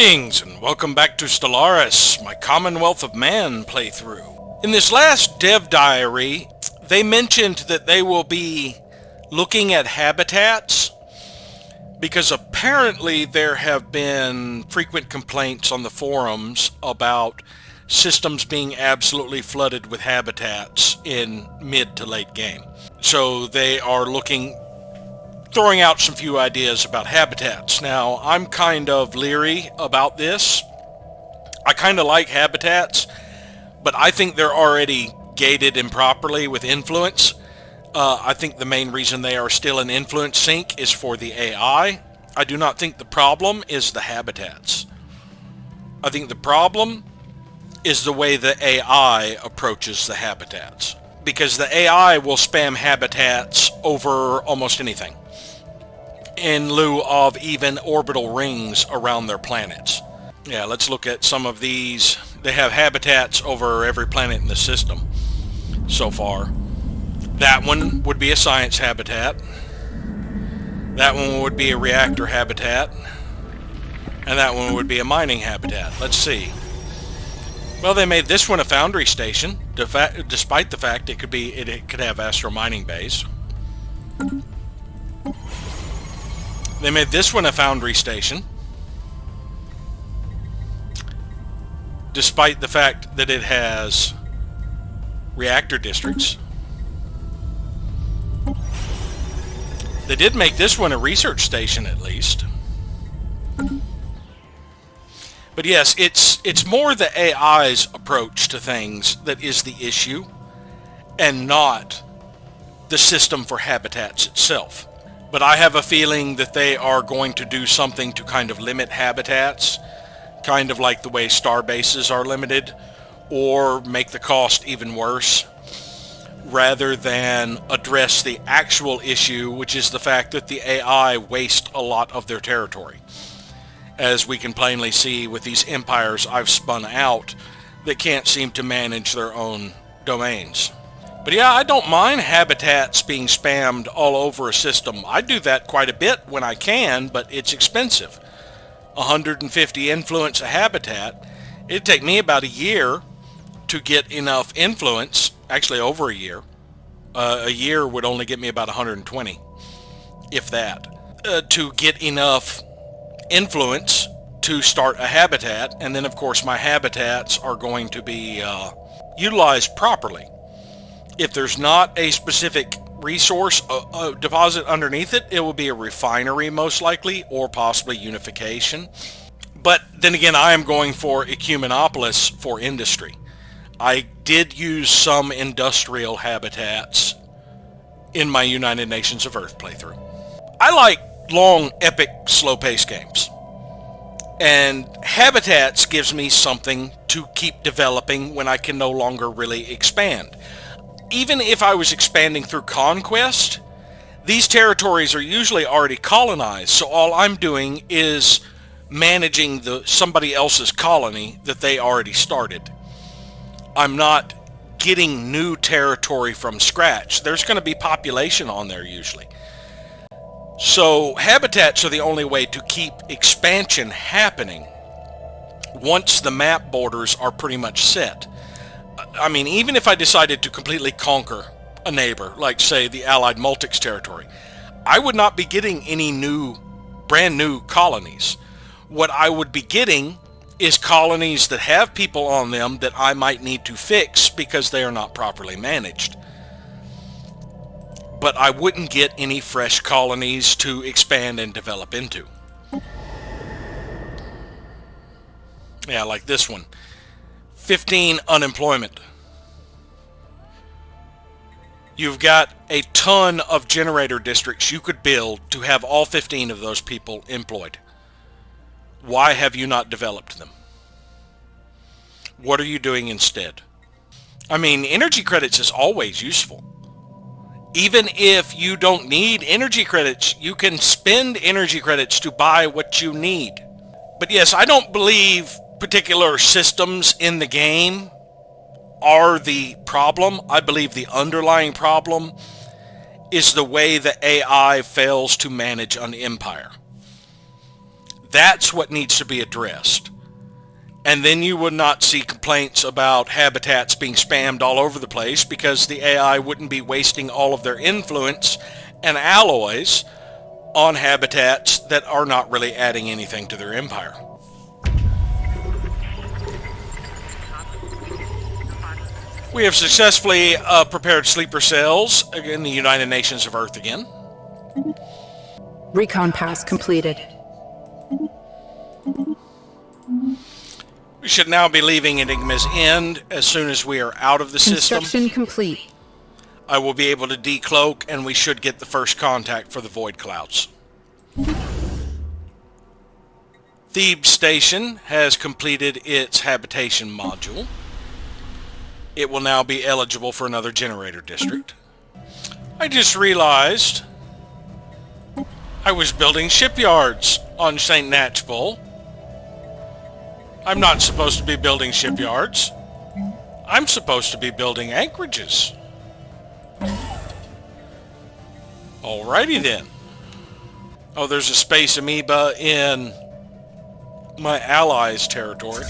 Greetings and welcome back to Stellaris, my Commonwealth of Man playthrough. In this last dev diary, they mentioned that they will be looking at habitats because apparently there have been frequent complaints on the forums about systems being absolutely flooded with habitats in mid to late game. So they are throwing out some few ideas about habitats. Now, I'm kind of leery about this. I kind of like habitats, but I think they're already gated improperly with influence. I think the main reason they are still in influence sync is for the AI. I do not think the problem is the habitats. I think the problem is the way the AI approaches the habitats. Because the AI will spam habitats over almost anything, in lieu of even orbital rings around their planets. Yeah, let's look at some of these. They have habitats over every planet in the system so far. That one would be a science habitat. That one would be a reactor habitat. And that one would be a mining habitat. Let's see. Well, they made this one a foundry station, despite the fact it could have astro mining bays. They made this one a foundry station, despite the fact that it has reactor districts. They did make this one a research station, at least. But yes, it's more the AI's approach to things that is the issue, and not the system for habitats itself. But I have a feeling that they are going to do something to kind of limit habitats, kind of like the way star bases are limited, or make the cost even worse, rather than address the actual issue, which is the fact that the AI waste a lot of their territory. As we can plainly see with these empires I've spun out that can't seem to manage their own domains. But yeah, I don't mind habitats being spammed all over a system. I do that quite a bit when I can, but it's expensive. 150 influence a habitat. It'd take me about a year to get enough influence, actually over a year. A year would only get me about 120, if that, to get enough influence to start a habitat. And then of course my habitats are going to be utilized properly. If there's not a specific resource deposit underneath it, it will be a refinery most likely, or possibly unification. But then again, I am going for ecumenopolis for industry. I did use some industrial habitats in my United Nations of Earth playthrough. I like long, epic, slow-paced games. And habitats gives me something to keep developing when I can no longer really expand. Even if I was expanding through conquest, these territories are usually already colonized, so all I'm doing is managing somebody else's colony that they already started. I'm not getting new territory from scratch. There's going to be population on there usually. So habitats are the only way to keep expansion happening once the map borders are pretty much set. I mean, even if I decided to completely conquer a neighbor, like say the Allied Multics territory, I would not be getting any brand new colonies. What I would be getting is colonies that have people on them that I might need to fix because they are not properly managed. But I wouldn't get any fresh colonies to expand and develop into. Yeah, like this one. 15 unemployment. You've got a ton of generator districts you could build to have all 15 of those people employed. Why have you not developed them? What are you doing instead? I mean, energy credits is always useful. Even if you don't need energy credits, you can spend energy credits to buy what you need. But yes, I don't believe particular systems in the game are the problem. I believe the underlying problem is the way the AI fails to manage an empire. That's what needs to be addressed. And then you would not see complaints about habitats being spammed all over the place, because the AI wouldn't be wasting all of their influence and alloys on habitats that are not really adding anything to their empire. We have successfully prepared sleeper cells in the United Nations of Earth again. Recon pass completed. We should now be leaving Enigma's End as soon as we are out of the system. Construction complete. I will be able to decloak, and we should get the first contact for the Void Clouds. Thebes Station has completed its habitation module. It will now be eligible for another generator district. I just realized I was building shipyards on St. Natchbull. I'm not supposed to be building shipyards. I'm supposed to be building anchorages. Alrighty then. Oh, there's a space amoeba in my allies' territory.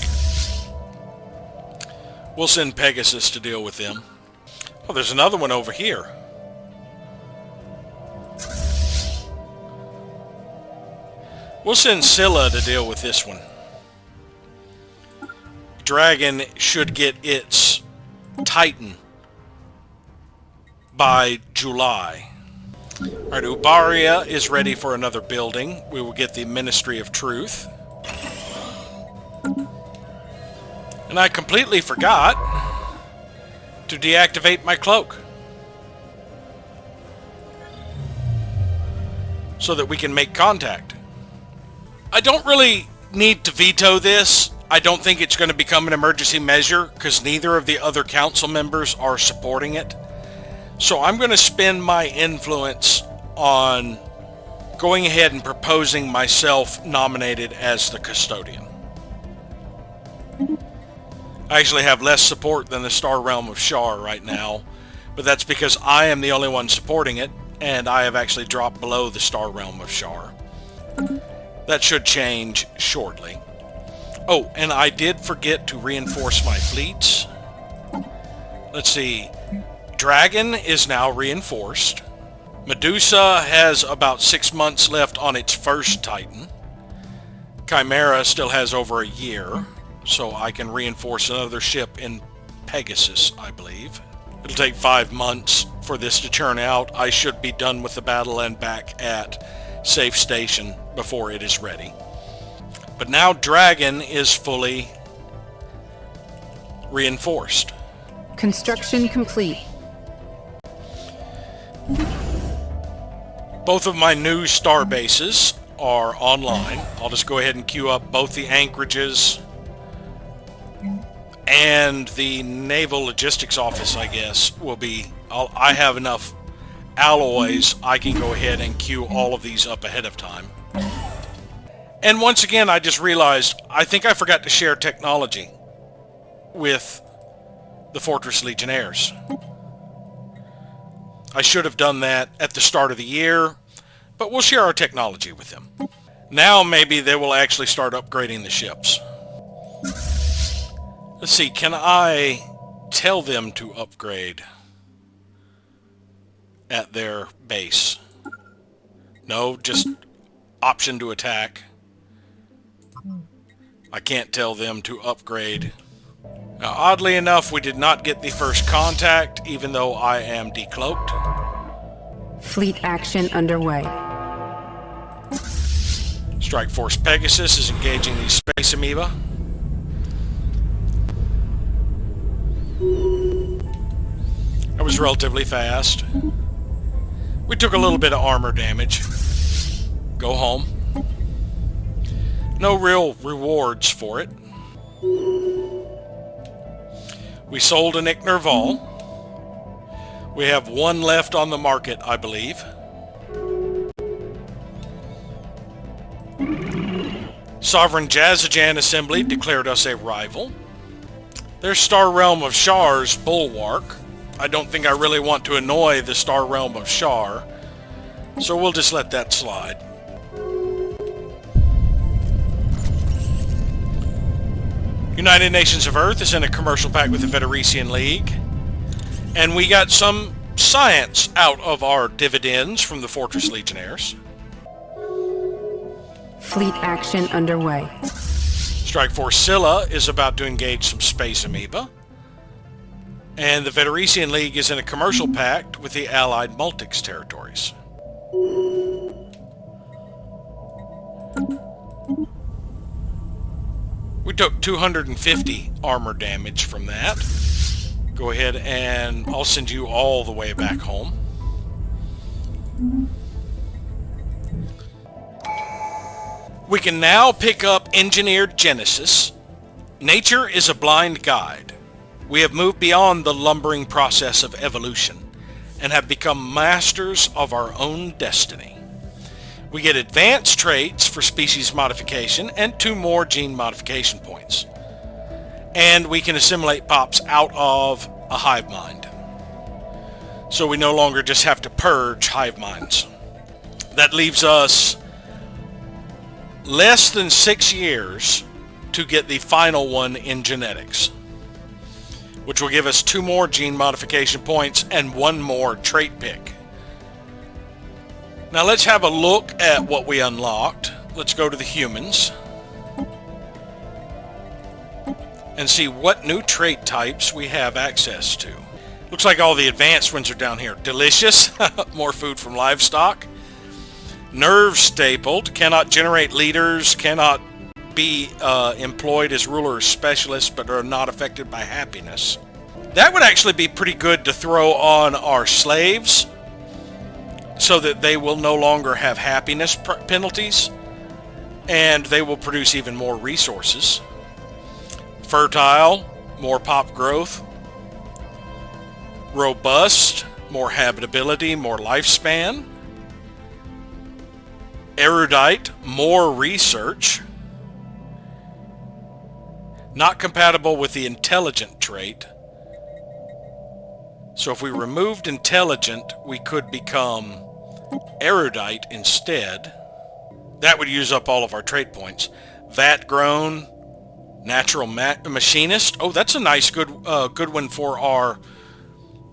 We'll send Pegasus to deal with them. Oh, there's another one over here. We'll send Scylla to deal with this one. Dragon should get its Titan by July. Alright, Ubaria is ready for another building. We will get the Ministry of Truth. And I completely forgot to deactivate my cloak, so that we can make contact. I don't really need to veto this. I don't think it's going to become an emergency measure, because neither of the other council members are supporting it. So I'm going to spend my influence on going ahead and proposing myself nominated as the custodian. I actually have less support than the Star Realm of Shar right now, but that's because I am the only one supporting it, and I have actually dropped below the Star Realm of Shar. That should change shortly. Oh, and I did forget to reinforce my fleets. Let's see. Dragon is now reinforced. Medusa has about 6 months left on its first Titan. Chimera still has over a year, so I can reinforce another ship in Pegasus, I believe. It'll take 5 months for this to churn out. I should be done with the battle and back at Safe Station before it is ready. But now Dragon is fully reinforced. Construction complete. Both of my new star bases are online. I'll just go ahead and queue up both the anchorages and the Naval Logistics Office, I guess, will be... I have enough alloys, I can go ahead and queue all of these up ahead of time. And once again, I just realized, I think I forgot to share technology with the Fortress Legionnaires. I should have done that at the start of the year, but we'll share our technology with them. Now maybe they will actually start upgrading the ships. Let's see, can I tell them to upgrade at their base? No, just option to attack. I can't tell them to upgrade. Now, oddly enough, we did not get the first contact, even though I am decloaked. Fleet action underway. Strike Force Pegasus is engaging the Space Amoeba. That was relatively fast. We took a little bit of armor damage. Go home. No real rewards for it. We sold an Ichnerval. We have one left on the market, I believe. Sovereign Jazzajan Assembly declared us a rival. There's Star Realm of Shar's Bulwark. I don't think I really want to annoy the Star Realm of Shar, so we'll just let that slide. United Nations of Earth is in a commercial pact with the Federician League. And we got some science out of our dividends from the Fortress Legionnaires. Fleet action underway. Strike Force Scylla is about to engage some space amoeba. And the Federician League is in a commercial pact with the Allied Multics territories. We took 250 armor damage from that. Go ahead and I'll send you all the way back home. We can now pick up Engineered Genesis. Nature is a blind guide. We have moved beyond the lumbering process of evolution and have become masters of our own destiny. We get advanced traits for species modification and 2 more gene modification points. And we can assimilate pops out of a hive mind. So we no longer just have to purge hive minds. That leaves us less than 6 years to get the final one in genetics, which will give us 2 more gene modification points and 1 more trait pick. Now let's have a look at what we unlocked. Let's go to the humans and see what new trait types we have access to. Looks like all the advanced ones are down here. Delicious, more food from livestock. Nerve stapled, cannot generate leaders, cannot be employed as ruler or specialist, but are not affected by happiness. That would actually be pretty good to throw on our slaves, so that they will no longer have happiness penalties, and they will produce even more resources. Fertile, more pop growth. Robust, more habitability, more lifespan. Erudite, more research. Not compatible with the intelligent trait. So if we removed intelligent, we could become erudite instead. That would use up all of our trait points. Vat grown, natural machinist. Oh, that's a nice good one for our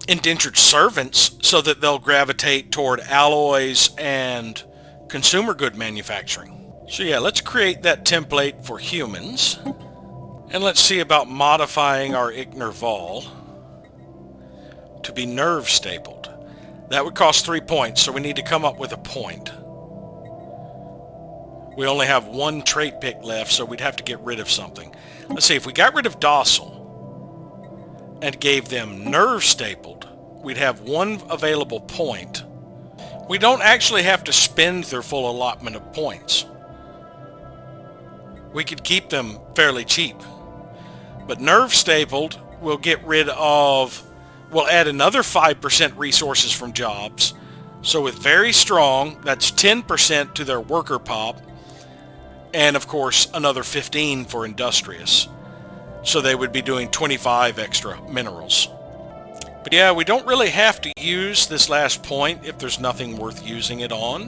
indentured servants, so that they'll gravitate toward alloys and consumer good manufacturing. So yeah, let's create that template for humans. And let's see about modifying our Ichnerval to be nerve stapled. That would cost 3 points, so we need to come up with a point. We only have 1 trait pick left, so we'd have to get rid of something. Let's see, if we got rid of docile and gave them nerve stapled, we'd have 1 available point. We don't actually have to spend their full allotment of points. We could keep them fairly cheap. But nerve stapled will get rid of, we'll add another 5% resources from jobs. So with very strong, that's 10% to their worker pop, and of course another 15 for industrious. So they would be doing 25 extra minerals. But yeah, we don't really have to use this last point if there's nothing worth using it on,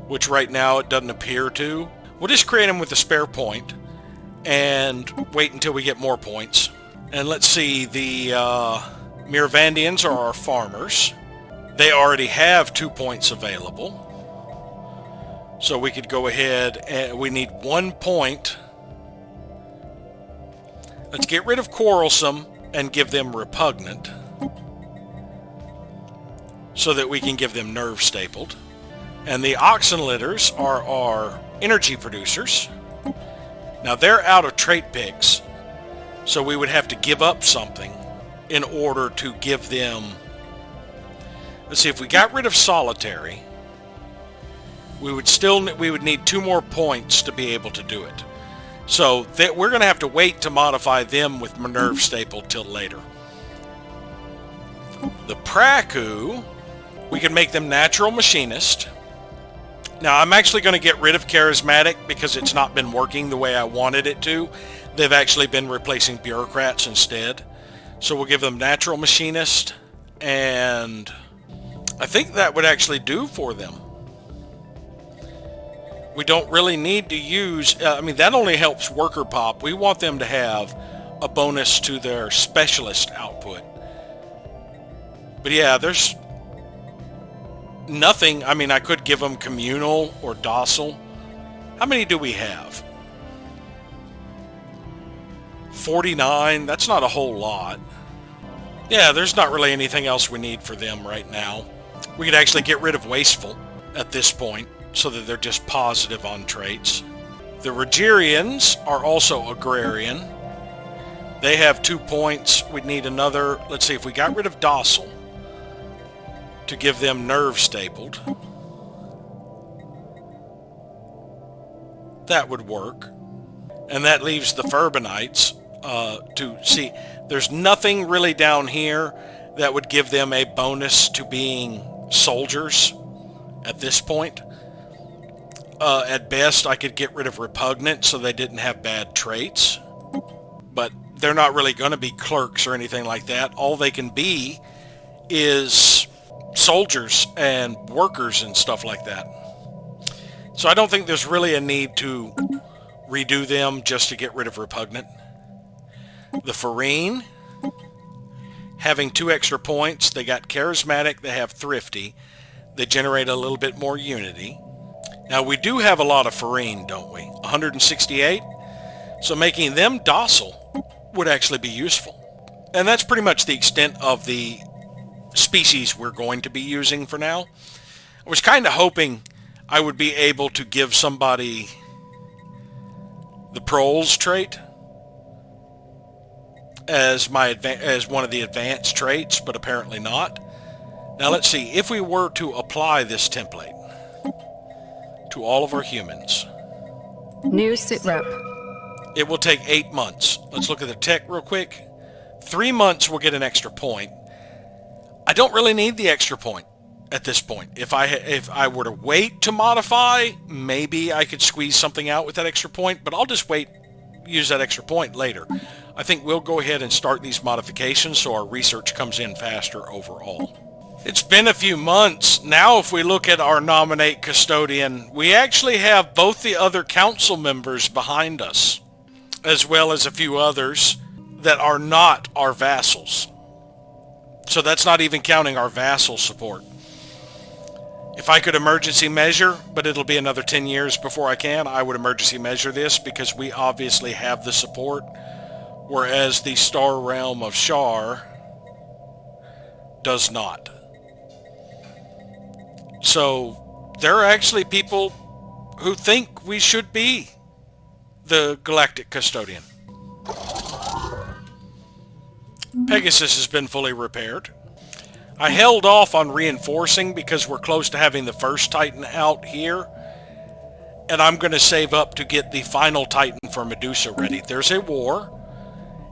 which right now it doesn't appear to. We'll just create them with a spare point and wait until we get more points. And let's see, the Mirvandians are our farmers. They already have 2 points available. So we could go ahead and we need 1 point. Let's get rid of quarrelsome and give them repugnant, so that we can give them nerve stapled. And the oxen litters are our energy producers. Now they're out of trait picks, so we would have to give up something in order to give them. Let's see, if we got rid of solitary, we would need 2 more points to be able to do it. So we're going to have to wait to modify them with nerve staple till later. The Praku, we can make them natural machinist. Now I'm actually going to get rid of charismatic because it's not been working the way I wanted it to. They've actually been replacing bureaucrats instead. So we'll give them natural machinist, and I think that would actually do for them. We don't really need to use, I mean, that only helps worker pop. We want them to have a bonus to their specialist output. But yeah, there's nothing. I mean, I could give them communal or docile. How many do we have? 49. That's not a whole lot. Yeah, there's not really anything else we need for them right now. We could actually get rid of wasteful at this point so that they're just positive on traits. The Rogerians are also agrarian. They have 2 points. We'd need another. Let's see, if we got rid of docile to give them nerve stapled, that would work. And that leaves the Furbanites to see. There's nothing really down here that would give them a bonus to being soldiers at this point. At best, I could get rid of repugnant so they didn't have bad traits. But they're not really going to be clerks or anything like that. All they can be is soldiers and workers and stuff like that. So I don't think there's really a need to redo them just to get rid of repugnant. The Farine, having 2 extra points. They got charismatic, they have thrifty. They generate a little bit more unity. Now we do have a lot of Farine, don't we? 168. So making them docile would actually be useful. And that's pretty much the extent of the species we're going to be using for now. I was kind of hoping I would be able to give somebody the Proles trait as one of the advanced traits, but apparently not. Now let's see, if we were to apply this template to all of our humans, New sit rep. it will take 8 months. Let's look at the tech real quick. 3 months we'll get an extra point. I don't really need the extra point at this point. If I were to wait to modify, maybe I could squeeze something out with that extra point, but I'll just use that extra point later. I think we'll go ahead and start these modifications so our research comes in faster overall. It's been a few months. Now if we look at our nominate custodian, we actually have both the other council members behind us, as well as a few others that are not our vassals. So that's not even counting our vassal support. If I could emergency measure, but it'll be another 10 years before I can, I would emergency measure this because we obviously have the support, whereas the Star Realm of Shar does not. So there are actually people who think we should be the Galactic Custodian. Pegasus has been fully repaired. I held off on reinforcing because we're close to having the first Titan out here, and I'm going to save up to get the final Titan for Medusa ready. There's a war.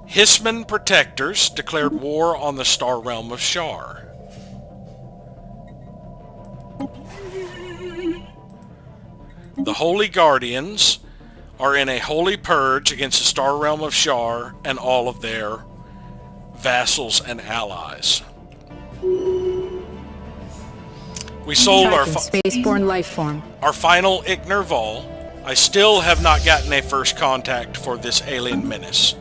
Hisman Protectors declared war on the Star Realm of Shar. The Holy Guardians are in a holy purge against the Star Realm of Shar and all of their vassals and allies. We sold our spaceborne life form. Our final Ichner Vol. I still have not gotten a first contact for this alien menace.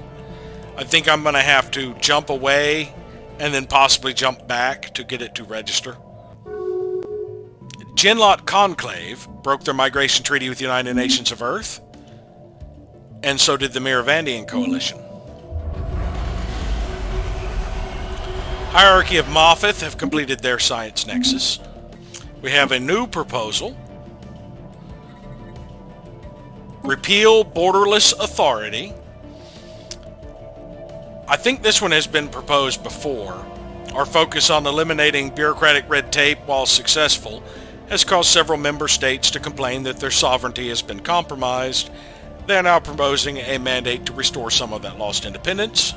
I think I'm going to have to jump away and then possibly jump back to get it to register. Genlot Conclave broke their migration treaty with the United Nations of Earth, and so did the Miravandian Coalition. Hierarchy of Moffith have completed their science nexus. We have a new proposal. Repeal borderless authority. I think this one has been proposed before. Our focus on eliminating bureaucratic red tape, while successful, has caused several member states to complain that their sovereignty has been compromised. They are now proposing a mandate to restore some of that lost independence.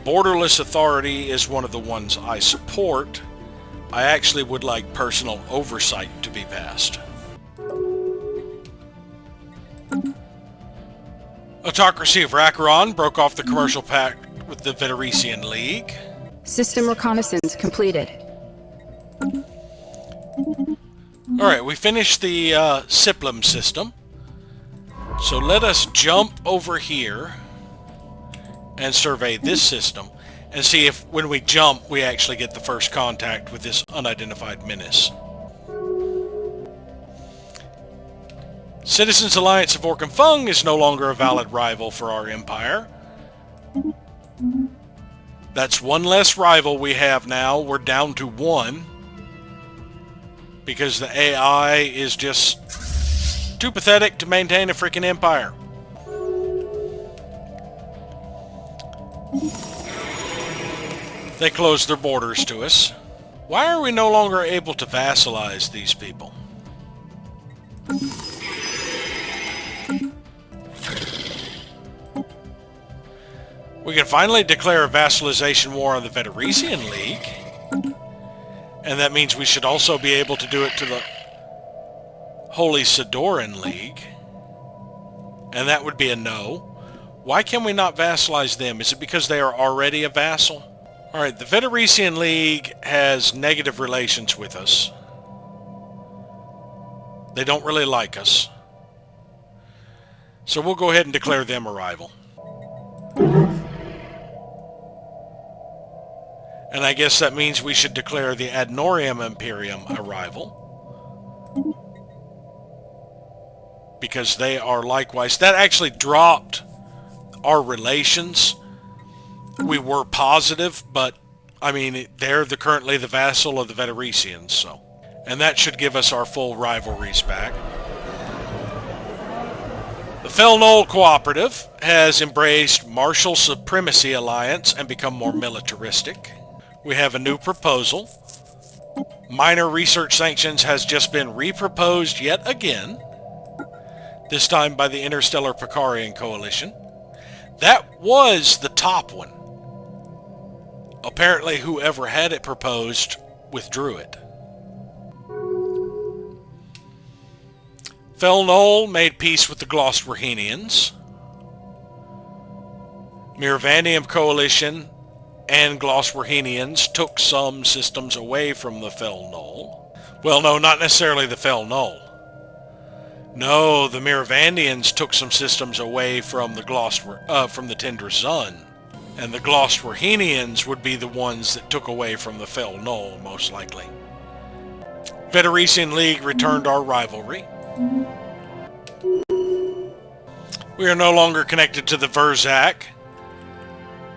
Borderless authority is one of the ones I support. I actually would like personal oversight to be passed. Autocracy of Rakaron broke off the commercial pact with the Veteresian League. System reconnaissance completed. Alright, we finished the Siplum system. So let us jump over here and survey this system and see if when we jump we actually get the first contact with this unidentified menace. Citizens Alliance of Orc and Fung is no longer a valid rival for our empire. That's one less rival we have now. We're down to one because the AI is just too pathetic to maintain a freaking empire. They closed their borders to us. Why are we no longer able to vassalize these people? We can finally declare a vassalization war on the Veteresian League. And that means we should also be able to do it to the Holy Sidoran League. And that would be a no. Why can we not vassalize them? Is it because they are already a vassal? Alright, the Veteresian League has negative relations with us. They don't really like us. So we'll go ahead and declare them a rival. And I guess that means we should declare the Adnorium Imperium a rival. Because they are likewise... That actually dropped our relations. We were positive, but, I mean, they're currently the vassal of the Veteresians, so... And that should give us our full rivalries back. The Fel Nol Cooperative has embraced Martial Supremacy Alliance and become more militaristic. We have a new proposal. Minor research sanctions has just been reproposed yet again. This time by the Interstellar Picarian Coalition. That was the top one. Apparently whoever had it proposed withdrew it. Fel Nol made peace with the Gloswerhenians. Miravandium Coalition and Gloswerhenians took some systems away from the Fel Nol. Well, no, not necessarily the Fel Nol. No, the Miravandians took some systems away from the Tender Sun. And the Gloswerhenians would be the ones that took away from the Fel Nol, most likely. Veteresian League returned our rivalry. We are no longer connected to the Verzak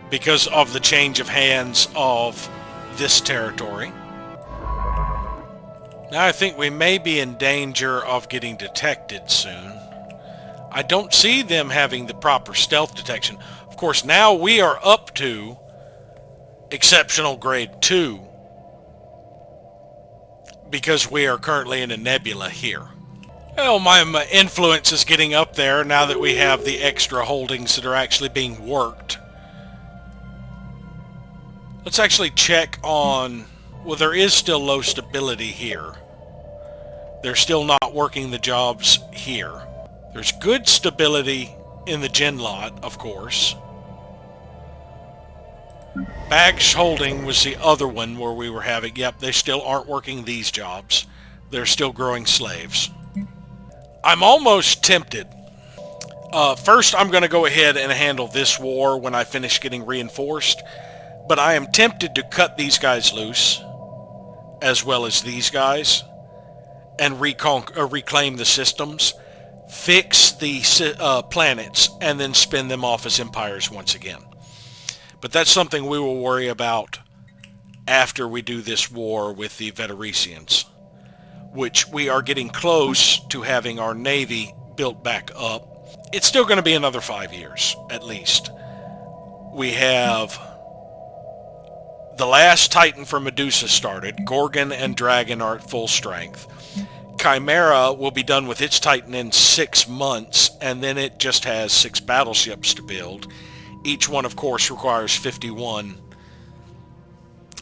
because of the change of hands of this territory. Now I think we may be in danger of getting detected soon. I don't see them having the proper stealth detection. Of course, now we are up to Exceptional Grade 2 because we are currently in a nebula here. Well, my influence is getting up there now that we have the extra holdings that are actually being worked. Let's actually check on... Well, there is still low stability here. They're still not working the jobs here. There's good stability in the Gen lot, of course. Bags Holding was the other one where we were having... Yep, they still aren't working these jobs. They're still growing slaves. I'm almost tempted. First, I'm going to go ahead and handle this war when I finish getting reinforced. But I am tempted to cut these guys loose, as well as these guys, and reclaim the systems, fix the planets, and then spin them off as empires once again. But that's something we will worry about after we do this war with the Veteresians, which we are getting close to having our navy built back up. It's still going to be another 5 years, at least. We have... The last Titan from Medusa started. Gorgon and Dragon are at full strength. Chimera will be done with its Titan in 6 months, and then it just has 6 battleships to build. Each one, of course, requires 51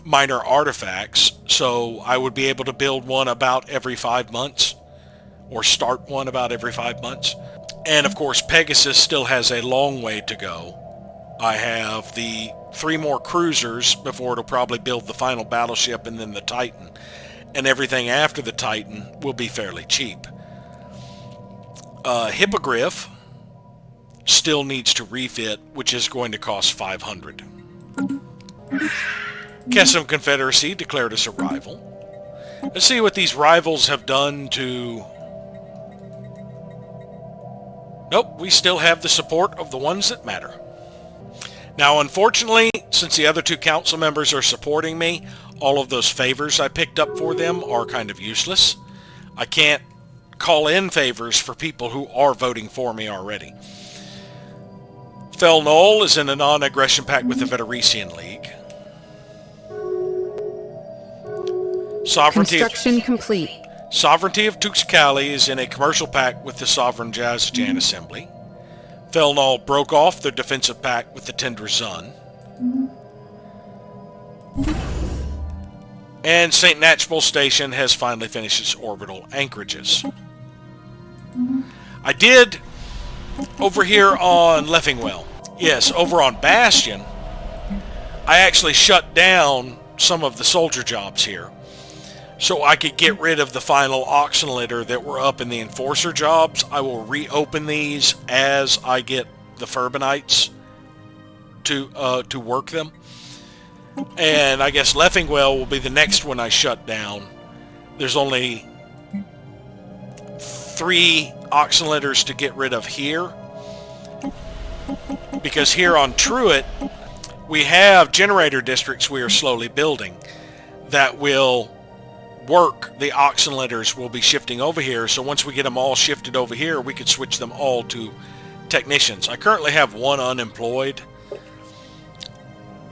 minor artifacts, so I would be able to build one about every 5 months, or start one about every 5 months. And, of course, Pegasus still has a long way to go. I have the 3 more cruisers before it'll probably build the final battleship and then the Titan. And everything after the Titan will be fairly cheap. Hippogriff still needs to refit, which is going to cost 500. Kessim Confederacy declared us a rival. Let's see what these rivals have done to... Nope, we still have the support of the ones that matter. Now, unfortunately, since the other two council members are supporting me, all of those favors I picked up for them are kind of useless. I can't call in favors for people who are voting for me already. Fel Null is in a non-aggression pact with the Federician League. Construction complete. Sovereignty of Tuxcali is in a commercial pact with the Sovereign Jazjan Assembly. Fel Null broke off their defensive pact with the Tender Zun. And St. Natchbull Station has finally finished its orbital anchorages. I did, over here on Leffingwell, yes, over on Bastion, I actually shut down some of the soldier jobs here, so I could get rid of the final oxen litter that were up in the enforcer jobs. I will reopen these as I get the Furbanites to work them. And I guess Leffingwell will be the next one I shut down. There's only 3 oxen litters to get rid of here, because here on Truett we have generator districts we are slowly building that will work. The oxen litters will be shifting over here, so once we get them all shifted over here, we could switch them all to technicians. I currently have 1 unemployed.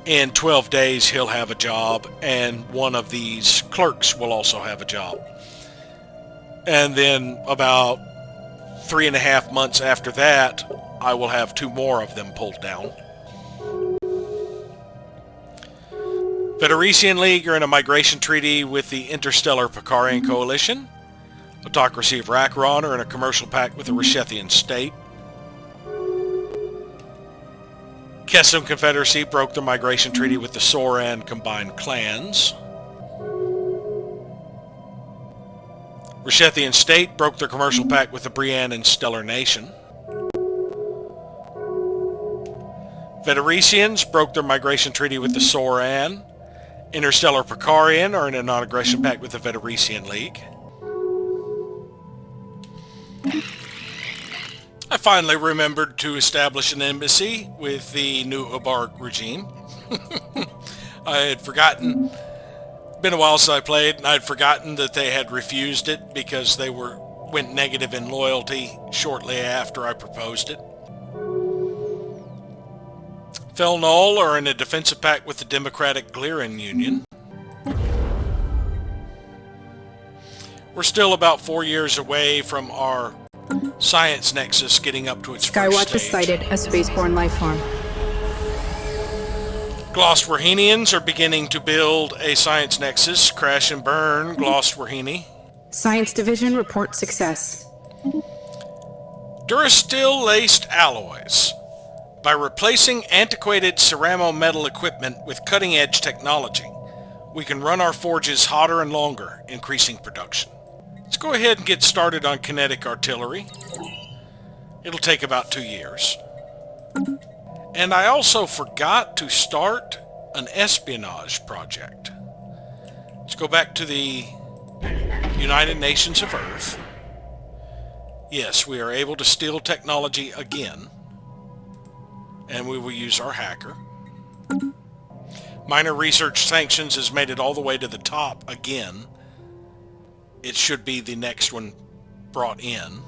In 12 days he'll have a job, and one of these clerks will also have a job. And then about 3.5 months after that, I will have 2 more of them pulled down. Federician League are in a migration treaty with the Interstellar Picarian Coalition. Autocracy of Rakron are in a commercial pact with the Rishethian State. Kessim Confederacy broke their migration treaty with the Soran Combined Clans. Rishethian State broke their commercial pact with the Brienne and Stellar Nation. Federicians broke their migration treaty with the Soran. Interstellar Picarian are in a non-aggression pact with the Federician League. I finally remembered to establish an embassy with the new Obarg regime. I had forgotten. Been a while since I played, and I'd forgotten that they had refused it because they went negative in loyalty shortly after I proposed it. Fel Null are in a defensive pact with the Democratic Glirin Union. We're still about 4 years away from our Science Nexus getting up to its first Skywatch is stage. sighted, a spaceborne life form. Glostwarhenians are beginning to build a Science Nexus. Crash and burn, Glostwarheni. Science Division report success. Durasteel-laced alloys. By replacing antiquated ceramo metal equipment with cutting-edge technology, we can run our forges hotter and longer, increasing production. Let's go ahead and get started on kinetic artillery. It'll take about 2 years. And I also forgot to start an espionage project. Let's go back to the United Nations of Earth. Yes, we are able to steal technology again. And we will use our hacker. Minor research sanctions has made it all the way to the top again. It should be the next one brought in.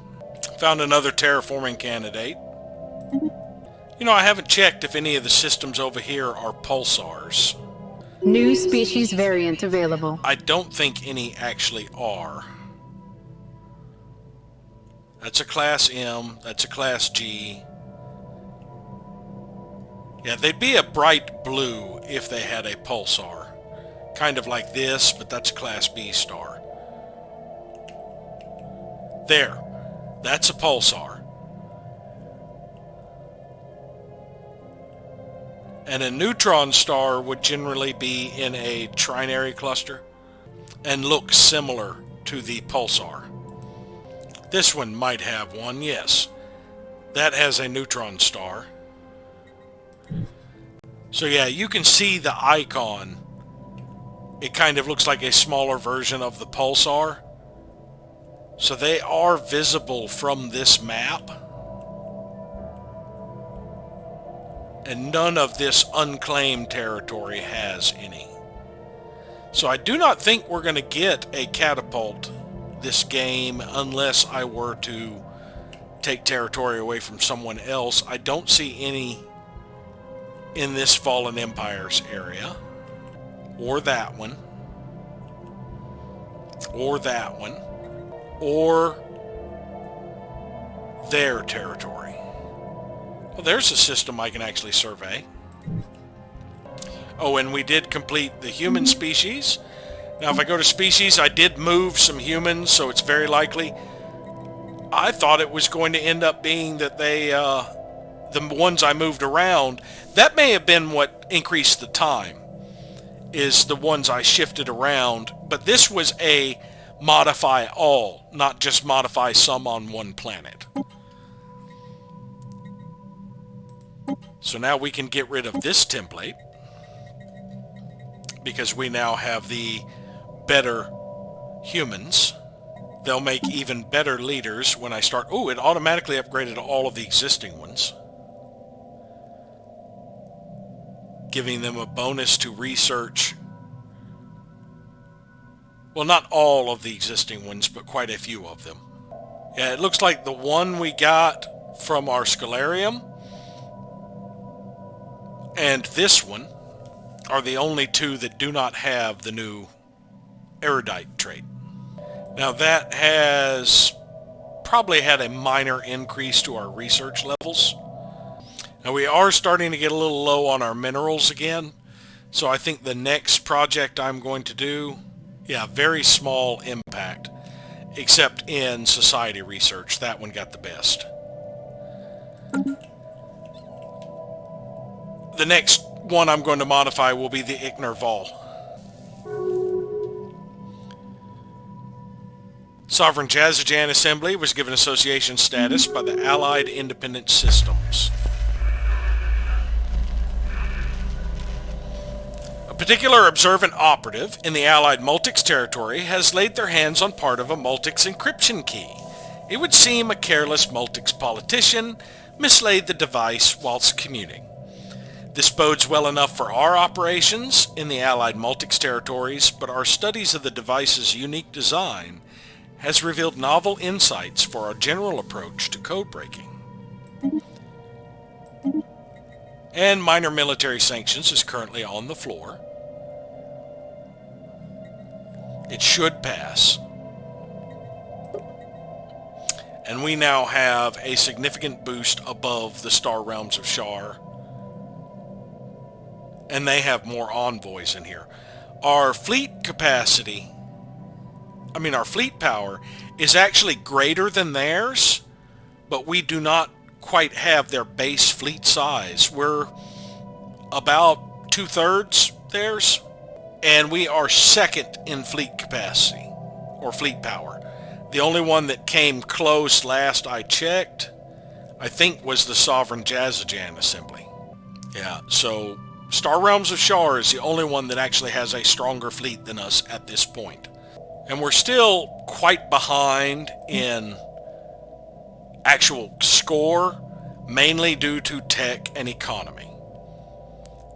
Found another terraforming candidate. You know, I haven't checked if any of the systems over here are pulsars. New species variant available. I don't think any actually are. That's a Class M, that's a Class G. Yeah, they'd be a bright blue if they had a pulsar. Kind of like this, but that's a Class B star. There. That's a pulsar. And a neutron star would generally be in a trinary cluster and look similar to the pulsar. This one might have one, yes. That has a neutron star. So yeah, you can see the icon. It kind of looks like a smaller version of the pulsar. So they are visible from this map. And none of this unclaimed territory has any. So I do not think we're going to get a catapult this game unless I were to take territory away from someone else. I don't see any in this Fallen Empires area. Or that one. Or that one. Or their territory. Well, there's a system I can actually survey. Oh, and we did complete the human species. Now, if I go to species, I did move some humans, so it's very likely. I thought it was going to end up being that they, the ones I moved around, that may have been what increased the time, is the ones I shifted around. But this was a modify all, not just modify some on one planet. So now we can get rid of this template because we now have the better humans. They'll make even better leaders when I start. Oh, it automatically upgraded all of the existing ones, giving them a bonus to research. Well, not all of the existing ones, but quite a few of them. Yeah, it looks like the one we got from our Stellarium and this one are the only two that do not have the new erudite trait. Now that has probably had a minor increase to our research levels. Now we are starting to get a little low on our minerals again, so I think the next project I'm going to do, yeah, very small impact, except in society research. That one got the best. The next one I'm going to modify will be the Ichner Vol. Sovereign Jazajan Assembly was given association status by the Allied Independent Systems. A particular observant operative in the Allied Multics territory has laid their hands on part of a Multics encryption key. It would seem a careless Multics politician mislaid the device whilst commuting. This bodes well enough for our operations in the Allied Multics territories, but our studies of the device's unique design has revealed novel insights for our general approach to code breaking. And minor military sanctions is currently on the floor. It should pass. And we now have a significant boost above the Star Realms of Shar. And they have more envoys in here. Our fleet capacity, our fleet power is actually greater than theirs, but we do not quite have their base fleet size. We're about 2/3 theirs, and we are second in fleet capacity, or fleet power. The only one that came close last I checked, I think, was the Sovereign Jazajan Assembly. Yeah, so Star Realms of Shar is the only one that actually has a stronger fleet than us at this point. And we're still quite behind in actual score, mainly due to tech and economy.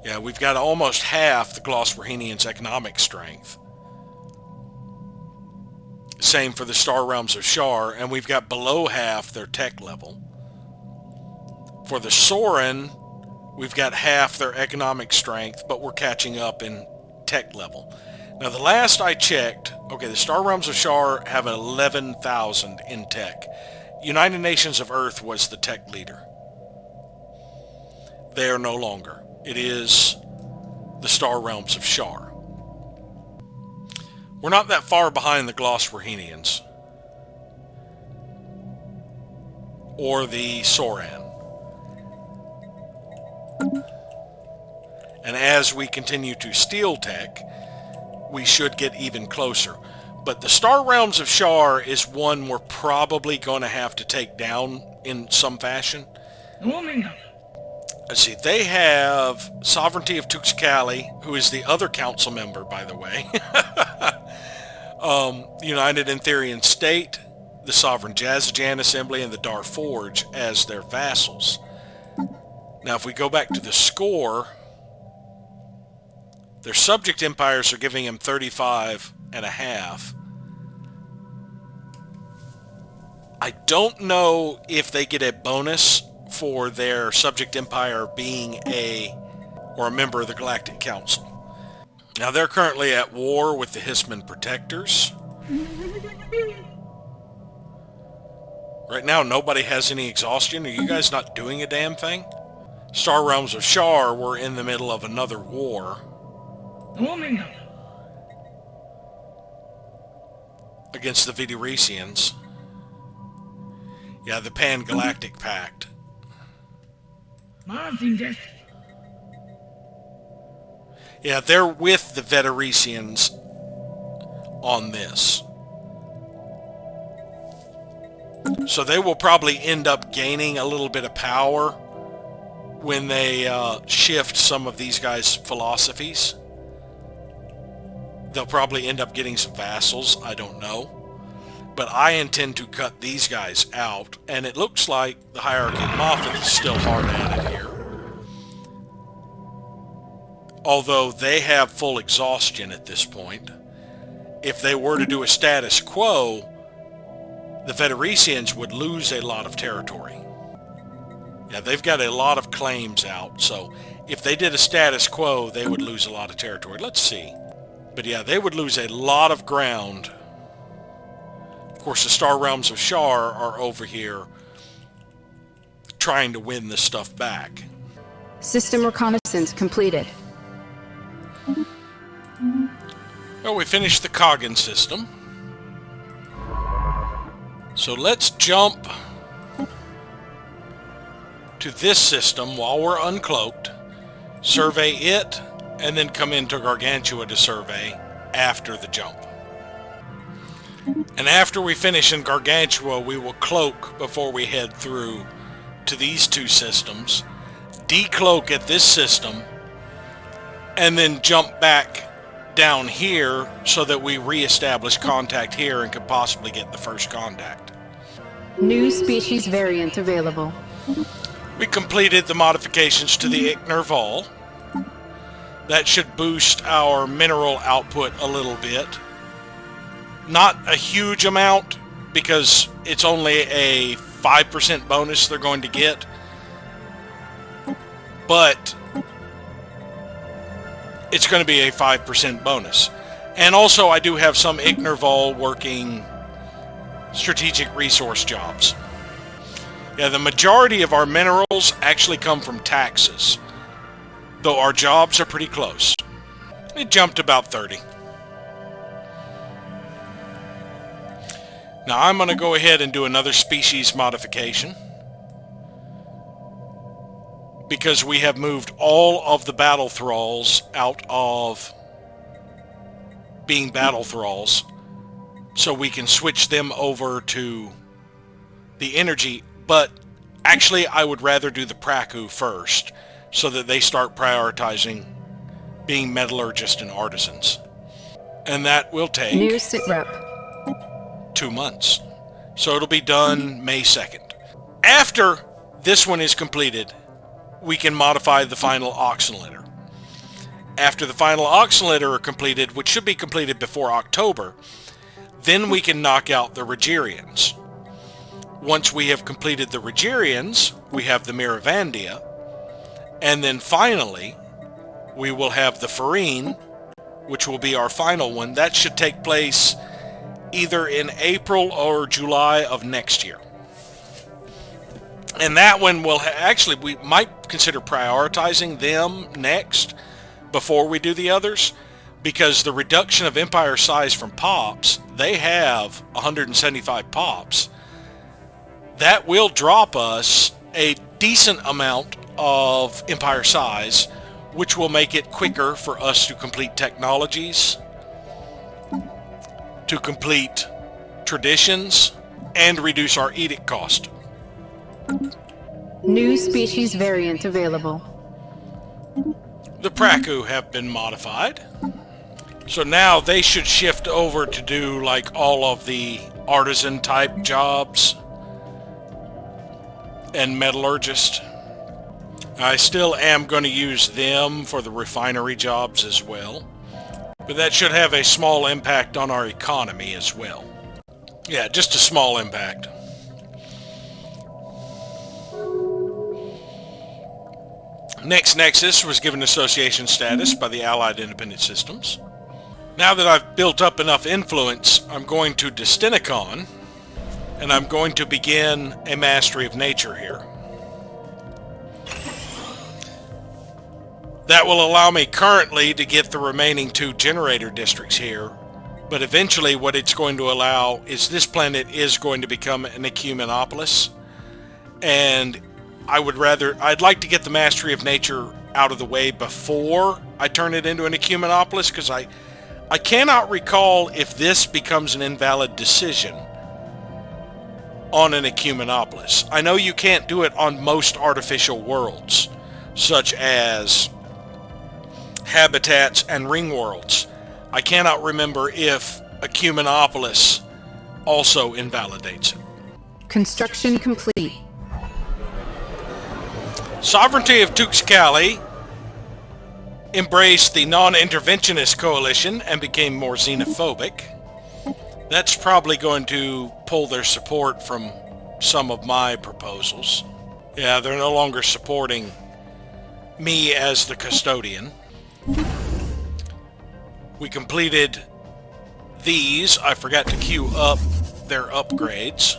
Yeah, we've got almost half the Glossworhenians' economic strength. Same for the Star Realms of Shar, and we've got below half their tech level. For the Sorin, we've got half their economic strength, but we're catching up in tech level. Now, the last I checked, okay, the Star Realms of Shar have 11,000 in tech. United Nations of Earth was the tech leader. They are no longer. It is the Star Realms of Shar. We're not that far behind the Glossworhenians or the Soran. And as we continue to steal tech, we should get even closer. But the Star Realms of Shar is one we're probably going to have to take down in some fashion. Let's see, they have Sovereignty of Tuxcali, who is the other council member, by the way. United Antherian State, the Sovereign Jazajan Assembly, and the Darforge as their vassals. Now, if we go back to the score, their subject empires are giving them 35.5. I don't know if they get a bonus for their subject empire being a member of the Galactic Council. Now, they're currently at war with the Hisman Protectors. Right now, nobody has any exhaustion. Are you guys not doing a damn thing? Star Realms of Shar were in the middle of another war against the Viduresians. Yeah, the Pan-Galactic Pact. Yeah, they're with the Viduresians on this. So they will probably end up gaining a little bit of power when they shift some of these guys' philosophies. They'll probably end up getting some vassals, I don't know. But I intend to cut these guys out, and it looks like the Hierarchy of Moffat is still hard at it here. Although they have full exhaustion at this point. If they were to do a status quo, the Viduresians would lose a lot of territory. Yeah, they've got a lot of claims out, so if they did a status quo, they would lose a lot of territory. Let's see. But yeah, they would lose a lot of ground. Of course, the Star Realms of Shar are over here trying to win this stuff back. System reconnaissance completed. Well, we finished the Coggin system. So let's jump to this system while we're uncloaked, survey it, and then come into Gargantua to survey after the jump. And after we finish in Gargantua, we will cloak before we head through to these two systems, decloak at this system, and then jump back down here so that we reestablish contact here and could possibly get the first contact. New species variant available. We completed the modifications to the Ichner Vol. That should boost our mineral output a little bit. Not a huge amount, because it's only a 5% bonus they're going to get. But it's going to be a 5% bonus. And also I do have some Ichner Vol working strategic resource jobs. Yeah, the majority of our minerals actually come from taxes, though our jobs are pretty close. It jumped about 30. Now I'm going to go ahead and do another species modification, because we have moved all of the battle thralls out of being battle thralls, so we can switch them over to the energy. But actually I would rather do the Praku first, so that they start prioritizing being metallurgists and artisans. And that will take New sitrep. 2 months. So it'll be done May 2nd. After this one is completed, we can modify the final oxylitter. After the final oxylitter are completed, which should be completed before October, then we can knock out the Rogerians. Once we have completed the Rogerians, we have the Miravandia, and then finally we will have the Farine, which will be our final one. That should take place either in April or July of next year. And that one will actually, we might consider prioritizing them next before we do the others, because the reduction of empire size from pops, they have 175 pops. That will drop us a decent amount of empire size, which will make it quicker for us to complete technologies, to complete traditions, and reduce our edict cost. New species variant available. The Praku have been modified. So now they should shift over to do like all of the artisan type jobs and metallurgist. I still am going to use them for the refinery jobs as well. But that should have a small impact on our economy as well. Yeah, just a small impact. Next Nexus was given association status by the Allied Independent Systems. Now that I've built up enough influence, I'm going to Destinicon, and I'm going to begin a mastery of nature here. That will allow me currently to get the remaining 2 generator districts here, but eventually what it's going to allow is this planet is going to become an ecumenopolis, and I'd like to get the mastery of nature out of the way before I turn it into an ecumenopolis, because I cannot recall if this becomes an invalid decision on an ecumenopolis. I know you can't do it on most artificial worlds, such as habitats and ring worlds. I cannot remember if ecumenopolis also invalidates it. Construction complete. Sovereignty of Tuxcali embraced the non-interventionist coalition and became more xenophobic. That's probably going to pull their support from some of my proposals. Yeah, they're no longer supporting me as the custodian. We completed these. I forgot to queue up their upgrades.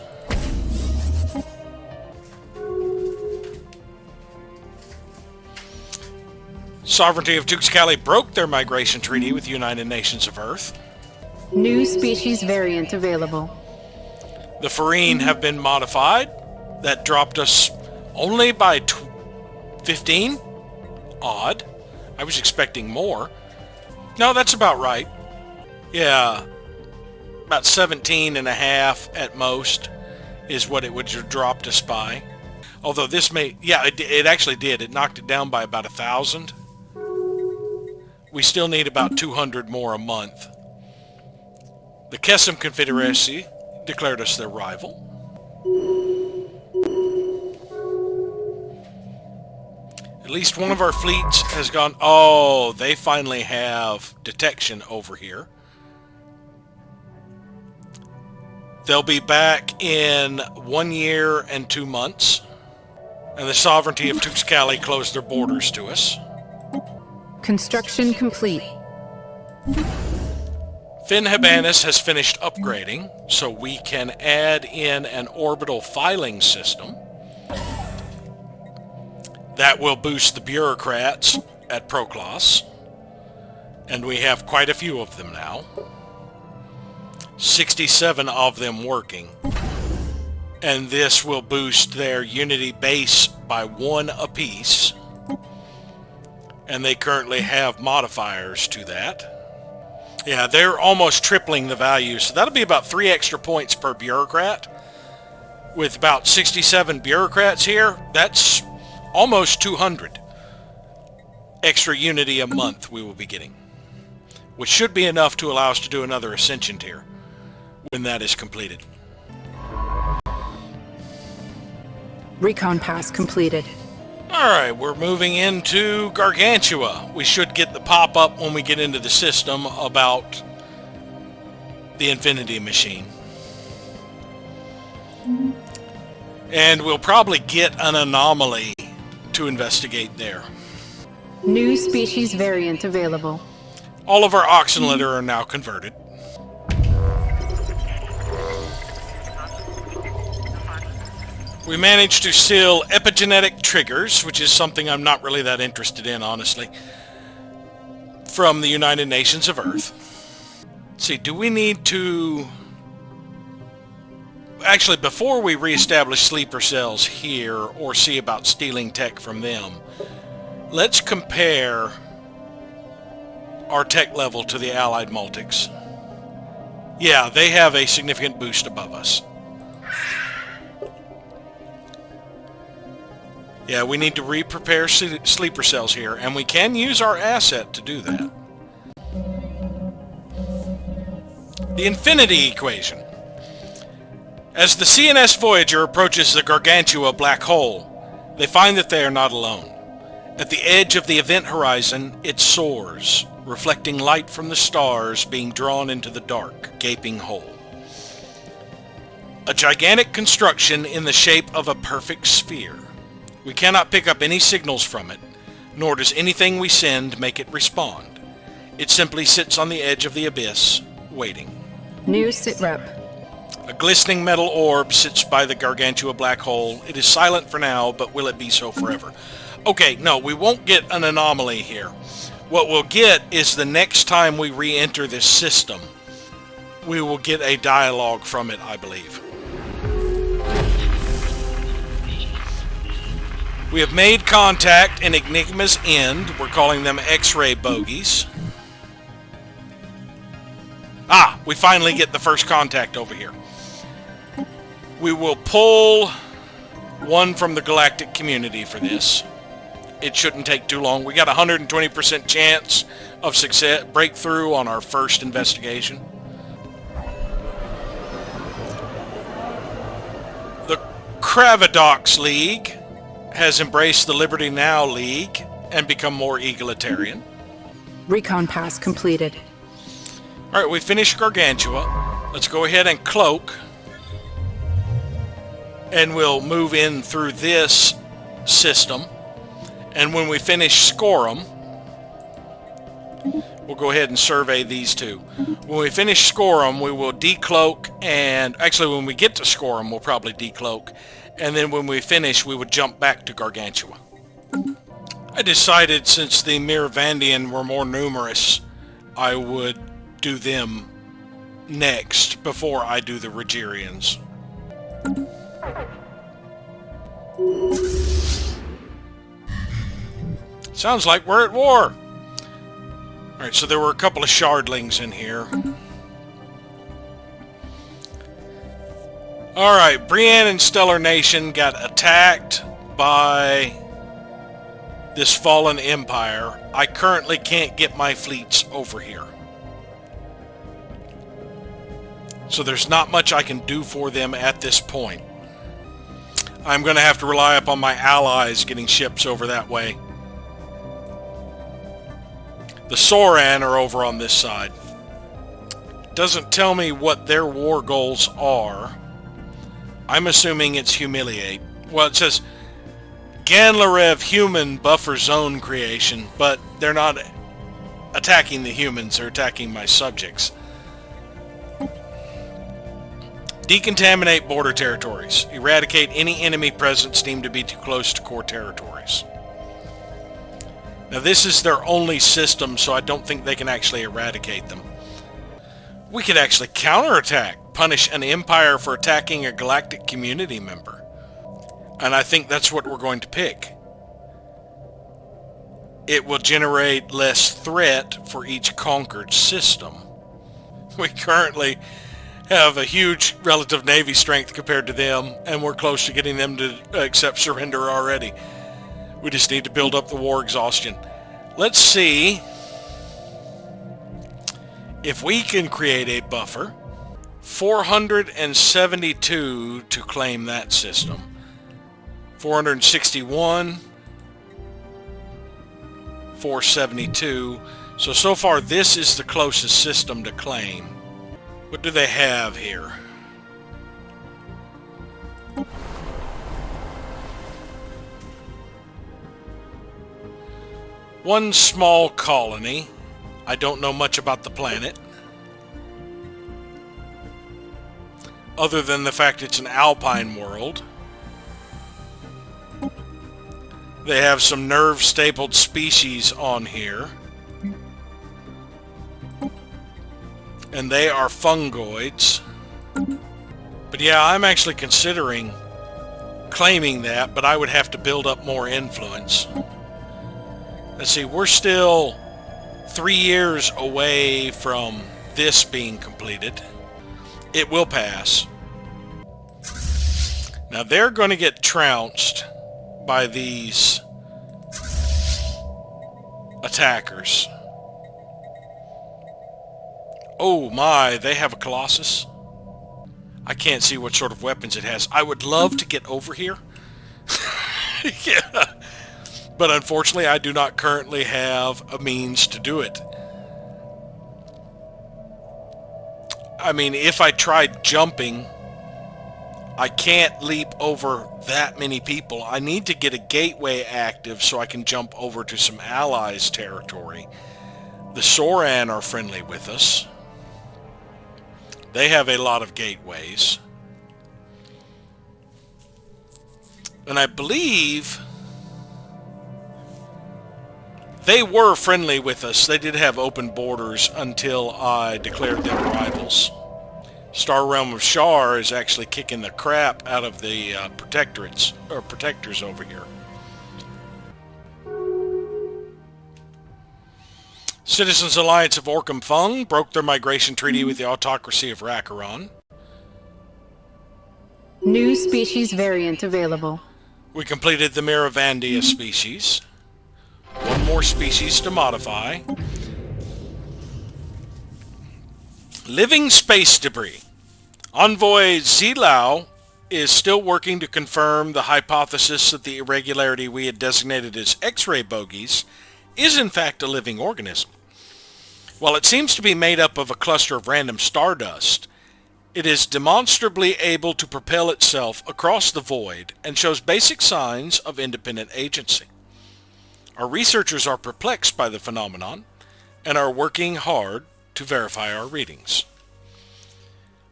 Sovereignty of Tuxcali broke their migration treaty with the United Nations of Earth. New species variant available. The Farine have been modified. That dropped us only by 15? Odd. I was expecting more. No, that's about right. Yeah, about 17 and a half at most is what it would have dropped us by. Although this may, yeah, it actually did. It knocked it down by about 1,000. We still need about 200 more a month. The Kesem Confederacy declared us their rival. At least one of our fleets has gone... Oh, they finally have detection over here. They'll be back in 1 year and 2 months. And the Sovereignty of Tuxcali closed their borders to us. Construction complete. Finn Habanus has finished upgrading, so we can add in an orbital filing system. That will boost the bureaucrats at Proclos. And we have quite a few of them now. 67 of them working. And this will boost their Unity base by 1 apiece. And they currently have modifiers to that. Yeah, they're almost tripling the value, so that'll be about 3 extra points per bureaucrat. With about 67 bureaucrats here, that's almost 200 extra Unity a month we will be getting. Which should be enough to allow us to do another Ascension tier when that is completed. Recon pass completed. Alright, we're moving into Gargantua. We should get the pop-up when we get into the system about the Infinity Machine. And we'll probably get an anomaly to investigate there. New species variant available. All of our oxen litter are now converted. We managed to steal epigenetic triggers, which is something I'm not really that interested in, honestly, from the United Nations of Earth. Let's see, do we need to... Actually, before we reestablish sleeper cells here, or see about stealing tech from them, let's compare our tech level to the Allied Multics. Yeah, they have a significant boost above us. Yeah, we need to re-prepare sleeper cells here, and we can use our asset to do that. The infinity equation. As the CNS Voyager approaches the Gargantua black hole, they find that they are not alone. At the edge of the event horizon, it soars, reflecting light from the stars being drawn into the dark, gaping hole. A gigantic construction in the shape of a perfect sphere. We cannot pick up any signals from it, nor does anything we send make it respond. It simply sits on the edge of the abyss, waiting. New sitrep. A glistening metal orb sits by the Gargantua black hole. It is silent for now, but will it be so forever? Okay, no, we won't get an anomaly here. What we'll get is the next time we re-enter this system, we will get a dialogue from it, I believe. We have made contact in Enigma's End. We're calling them X-ray bogies. Ah, we finally get the first contact over here. We will pull one from the galactic community for this. It shouldn't take too long. We got a 120% chance of success breakthrough on our first investigation. The Cravadox League has embraced the Liberty Now League and become more egalitarian. Recon pass completed. Alright, we finished Gargantua. Let's go ahead and cloak. And we'll move in through this system. And when we finish Scorum, we'll go ahead and survey these two. When we finish Scorum, we will decloak, and actually when we get to Scorum, we'll probably decloak. And then when we finish, we would jump back to Gargantua. I decided since the Miravandian were more numerous, I would do them next before I do the Rogerians. Sounds like we're at war. Alright, so there were a couple of shardlings in here. Alright, Brienne and Stellar Nation got attacked by this fallen empire. I currently can't get my fleets over here. So there's not much I can do for them at this point. I'm going to have to rely upon my allies getting ships over that way. The Soran are over on this side. Doesn't tell me what their war goals are. I'm assuming it's humiliate. Well, it says Ganlarev human buffer zone creation, but they're not attacking the humans, they're attacking my subjects. Decontaminate border territories. Eradicate any enemy presence deemed to be too close to core territories. Now this is their only system, so I don't think they can actually eradicate them. We could actually counterattack. Punish an empire for attacking a galactic community member. And I think that's what we're going to pick. It will generate less threat for each conquered system. We currently have a huge relative navy strength compared to them, and we're close to getting them to accept surrender already. We just need to build up the war exhaustion. Let's see if we can create a buffer. 472 to claim that system. 461. 472. So far this is the closest system to claim. What do they have here? One small colony. I don't know much about the planet, other than the fact it's an alpine world. They have some nerve-stapled species on here. And they are fungoids. But yeah, I'm actually considering claiming that, but I would have to build up more influence. Let's see, we're still 3 years away from this being completed. It will pass. Now they're going to get trounced by these attackers. Oh my, they have a Colossus. I can't see what sort of weapons it has. I would love to get over here. Yeah. But unfortunately, I do not currently have a means to do it. I mean, if I tried jumping, I can't leap over that many people. I need to get a gateway active so I can jump over to some allies' territory. The Soran are friendly with us. They have a lot of gateways. And I believe they were friendly with us. They did have open borders until I declared them rivals. Star Realm of Shar is actually kicking the crap out of the protectors over here. Citizens Alliance of Orcam Fung broke their migration treaty with the autocracy of Rakaron. New species variant available. We completed the Miravandia species. One more species to modify. Living space debris. Envoy Zilao is still working to confirm the hypothesis that the irregularity we had designated as X-ray bogies is in fact a living organism. While it seems to be made up of a cluster of random stardust, it is demonstrably able to propel itself across the void and shows basic signs of independent agency. Our researchers are perplexed by the phenomenon and are working hard to verify our readings.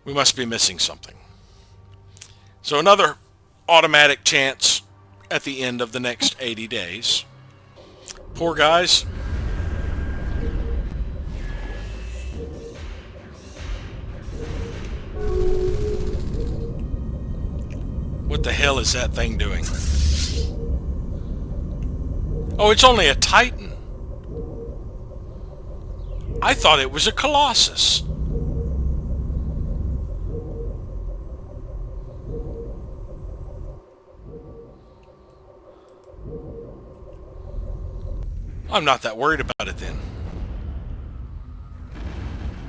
We must be missing something. So another automatic chance at the end of the next 80 days. Poor guys. What the hell is that thing doing? Oh, it's only a Titan. I thought it was a Colossus. I'm not that worried about it then.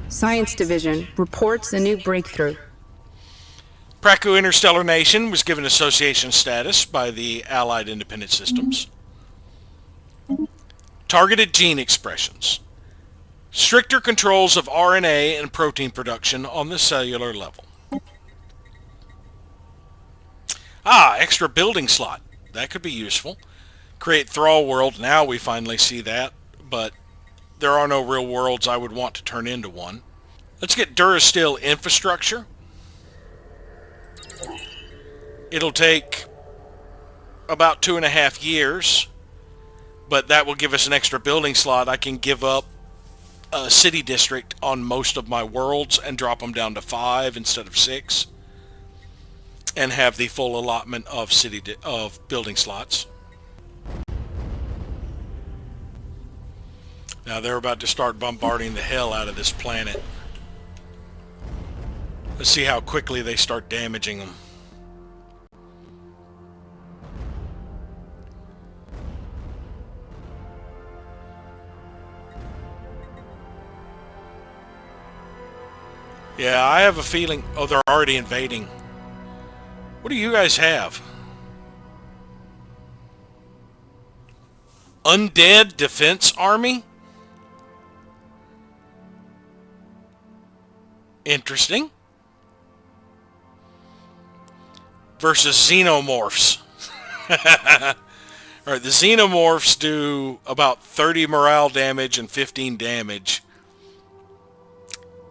Science Division reports a new breakthrough. Praku Interstellar Nation was given association status by the Allied Independent Systems. Targeted gene expressions. Stricter controls of RNA and protein production on the cellular level. Extra building slot. That could be useful. Create Thrall World. Now we finally see that, but there are no real worlds I would want to turn into one. Let's get Durasteel infrastructure. It'll take about 2.5 years, but that will give us an extra building slot. I can give up a city district on most of my worlds and drop them down to 5 instead of 6, and have the full allotment of building slots. Now they're about to start bombarding the hell out of this planet. Let's see how quickly they start damaging them. Yeah, I have a feeling... Oh, they're already invading. What do you guys have? Undead Defense Army? Interesting. Versus Xenomorphs. Alright, the Xenomorphs do about 30 morale damage and 15 damage.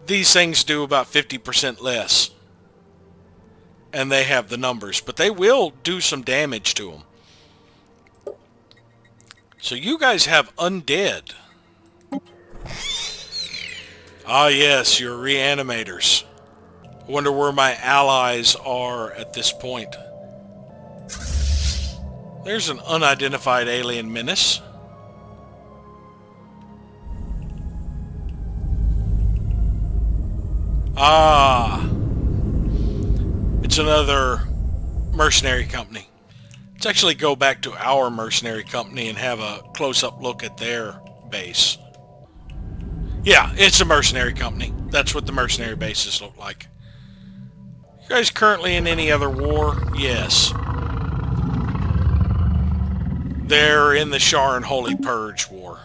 These things do about 50% less. And they have the numbers, but they will do some damage to them. So you guys have undead. Ah yes, your reanimators. I wonder where my allies are at this point. There's an unidentified alien menace. It's another mercenary company. Let's actually go back to our mercenary company and have a close-up look at their base. Yeah, it's a mercenary company. That's what the mercenary bases look like. You guys currently in any other war? Yes. They're in the Shar and Holy Purge War.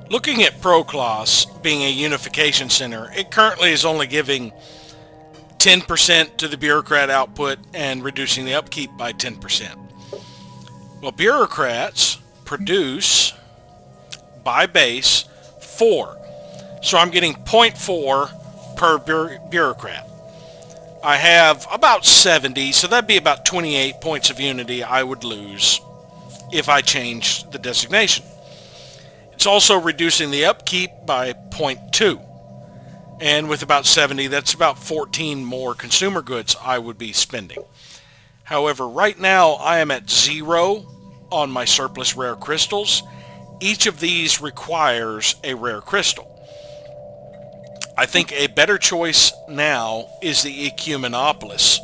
Looking at Procloss being a unification center, it currently is only giving 10% to the bureaucrat output and reducing the upkeep by 10%. Well, bureaucrats produce, by base, 4. So I'm getting 0.4 per bureaucrat. I have about 70, so that'd be about 28 points of unity I would lose if I changed the designation. It's also reducing the upkeep by 0.2. And with about 70, that's about 14 more consumer goods I would be spending. However, right now I am at 0 on my surplus rare crystals. Each of these requires a rare crystal. I think a better choice now is the Ecumenopolis.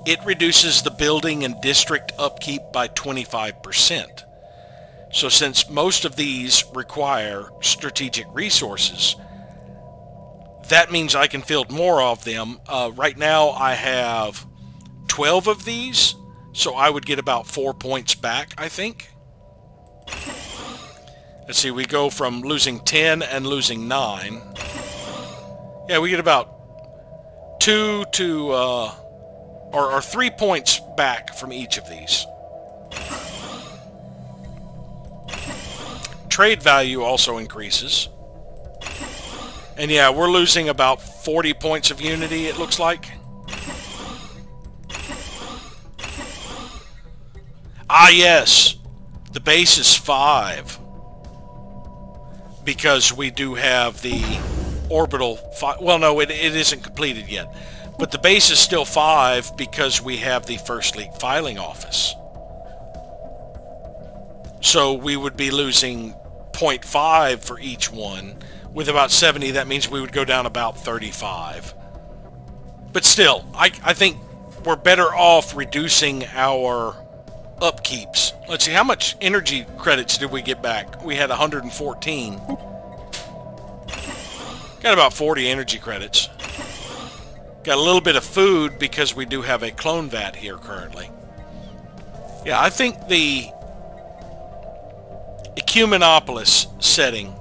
It reduces the building and district upkeep by 25%. So since most of these require strategic resources, that means I can field more of them. Right now I have 12 of these, so I would get about 4 points back, I think. Let's see, we go from losing 10 and losing 9. Yeah, we get about 2 to, or 3 points back from each of these. Trade value also increases. And yeah, we're losing about 40 points of unity, it looks like. Ah, yes. The base is 5. Because we do have the orbital... Well, no, it isn't completed yet. But the base is still 5 because we have the First League filing office. So we would be losing 0.5 for each one. With about 70, that means we would go down about 35. But still, I think we're better off reducing our upkeeps. Let's see, how much energy credits did we get back? We had 114. Got about 40 energy credits. Got a little bit of food because we do have a clone vat here currently. Yeah, I think the Ecumenopolis setting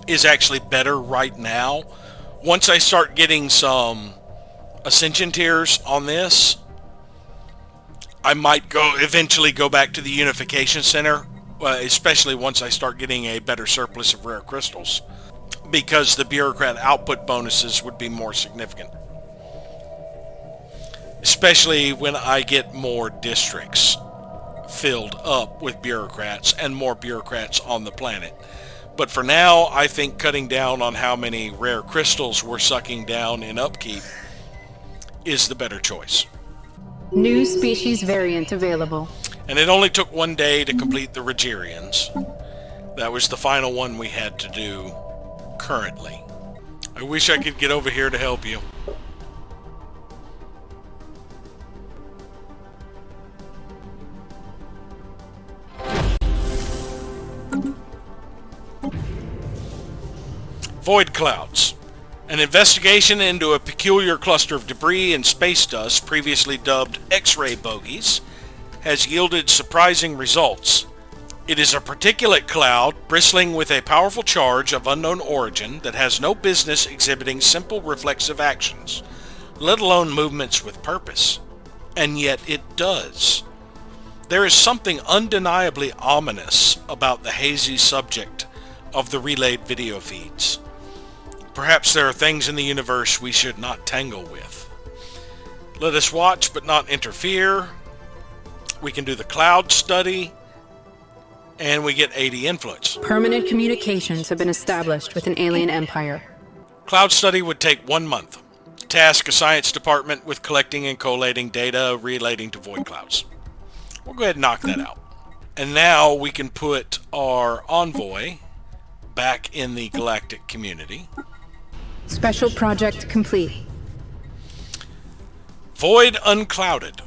is actually better right now. Once I start getting some Ascension tiers on this, I might eventually go back to the Unification Center, especially once I start getting a better surplus of rare crystals, because the bureaucrat output bonuses would be more significant. Especially when I get more districts filled up with bureaucrats and more bureaucrats on the planet. But for now, I think cutting down on how many rare crystals we're sucking down in upkeep is the better choice. New species variant available. And it only took 1 day to complete the Rogerians. That was the final one we had to do currently. I wish I could get over here to help you. Void clouds. An investigation into a peculiar cluster of debris and space dust, previously dubbed X-ray bogies, has yielded surprising results. It is a particulate cloud bristling with a powerful charge of unknown origin that has no business exhibiting simple reflexive actions, let alone movements with purpose. And yet it does. There is something undeniably ominous about the hazy subject of the relayed video feeds. Perhaps there are things in the universe we should not tangle with. Let us watch but not interfere. We can do the cloud study, and we get 80 influence. Permanent communications have been established with an alien empire. Cloud study would take 1 month. Task a science department with collecting and collating data relating to void clouds. We'll go ahead and knock that out. And now we can put our envoy back in the galactic community. Special project complete. Void unclouded.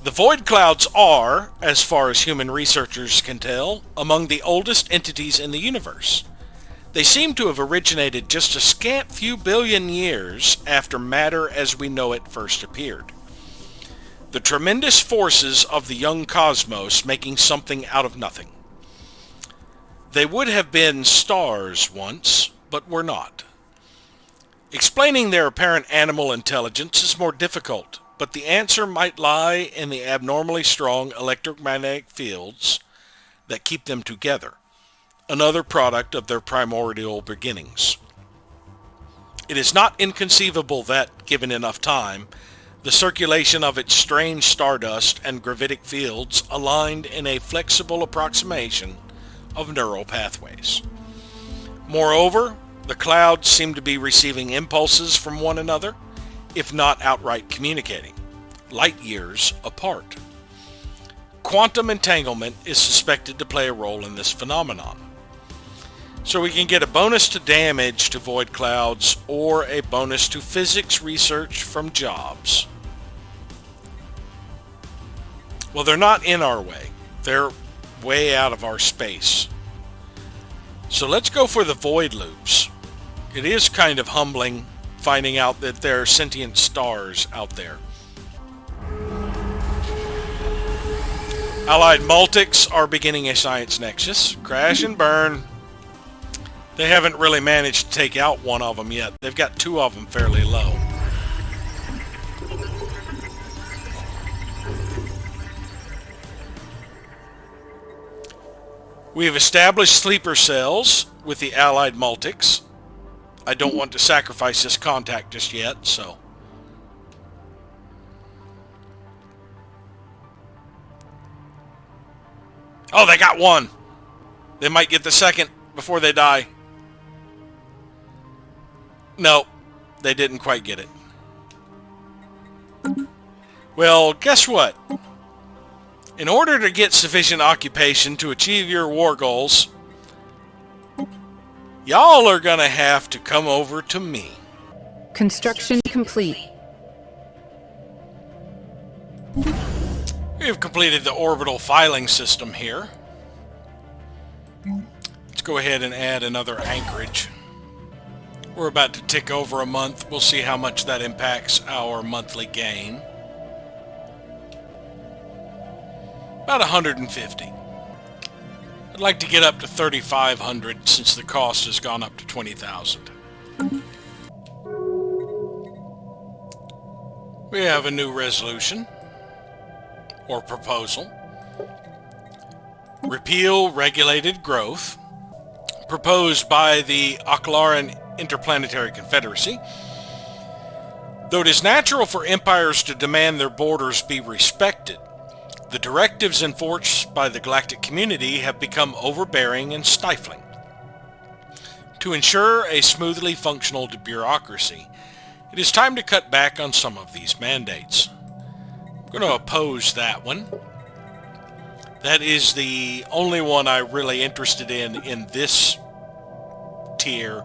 The void clouds are, as far as human researchers can tell, among the oldest entities in the universe. They seem to have originated just a scant few billion years after matter as we know it first appeared. The tremendous forces of the young cosmos making something out of nothing. They would have been stars once, but were not. Explaining their apparent animal intelligence is more difficult, but the answer might lie in the abnormally strong electromagnetic fields that keep them together, another product of their primordial beginnings. It is not inconceivable that, given enough time, the circulation of its strange stardust and gravitic fields aligned in a flexible approximation of neural pathways. Moreover, the clouds seem to be receiving impulses from one another, if not outright communicating, light years apart. Quantum entanglement is suspected to play a role in this phenomenon. So we can get a bonus to damage to void clouds or a bonus to physics research from jobs. Well, they're not in our way. They're way out of our space. So let's go for the void loops. It is kind of humbling finding out that there are sentient stars out there. Allied Multics are beginning a science nexus. Crash and burn. They haven't really managed to take out one of them yet. They've got two of them fairly low. We have established sleeper cells with the Allied Multics. I don't want to sacrifice this contact just yet, so... Oh, they got one! They might get the second before they die. No, they didn't quite get it. Well, guess what? In order to get sufficient occupation to achieve your war goals, y'all are gonna have to come over to me. Construction complete. We've completed the orbital filing system here. Let's go ahead and add another anchorage. We're about to tick over a month. We'll see how much that impacts our monthly gain. About 150. I'd like to get up to 3,500 since the cost has gone up to 20,000. We have a new resolution or proposal. Repeal regulated growth, proposed by the Oclaran Interplanetary Confederacy. Though it is natural for empires to demand their borders be respected, the directives enforced by the galactic community have become overbearing and stifling. To ensure a smoothly functional bureaucracy, it is time to cut back on some of these mandates. I'm going to oppose that one. That is the only one I'm really interested in this tier,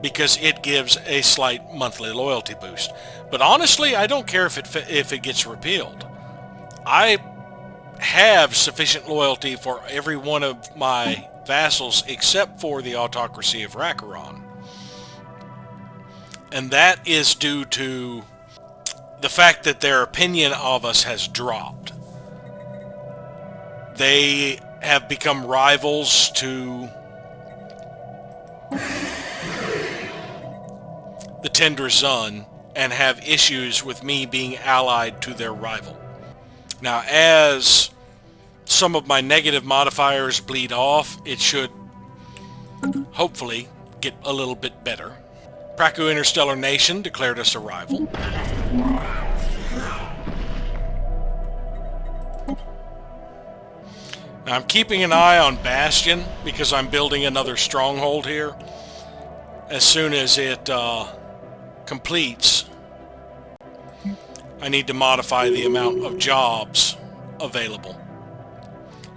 because it gives a slight monthly loyalty boost. But honestly, I don't care if it gets repealed. I have sufficient loyalty for every one of my vassals except for the autocracy of Rakaron. And that is due to the fact that their opinion of us has dropped. They have become rivals to the Tendrazun and have issues with me being allied to their rival. Now, as some of my negative modifiers bleed off, it should hopefully get a little bit better. Praku Interstellar Nation declared us a rival. Now, I'm keeping an eye on Bastion because I'm building another stronghold here. As soon as it completes, I need to modify the amount of jobs available,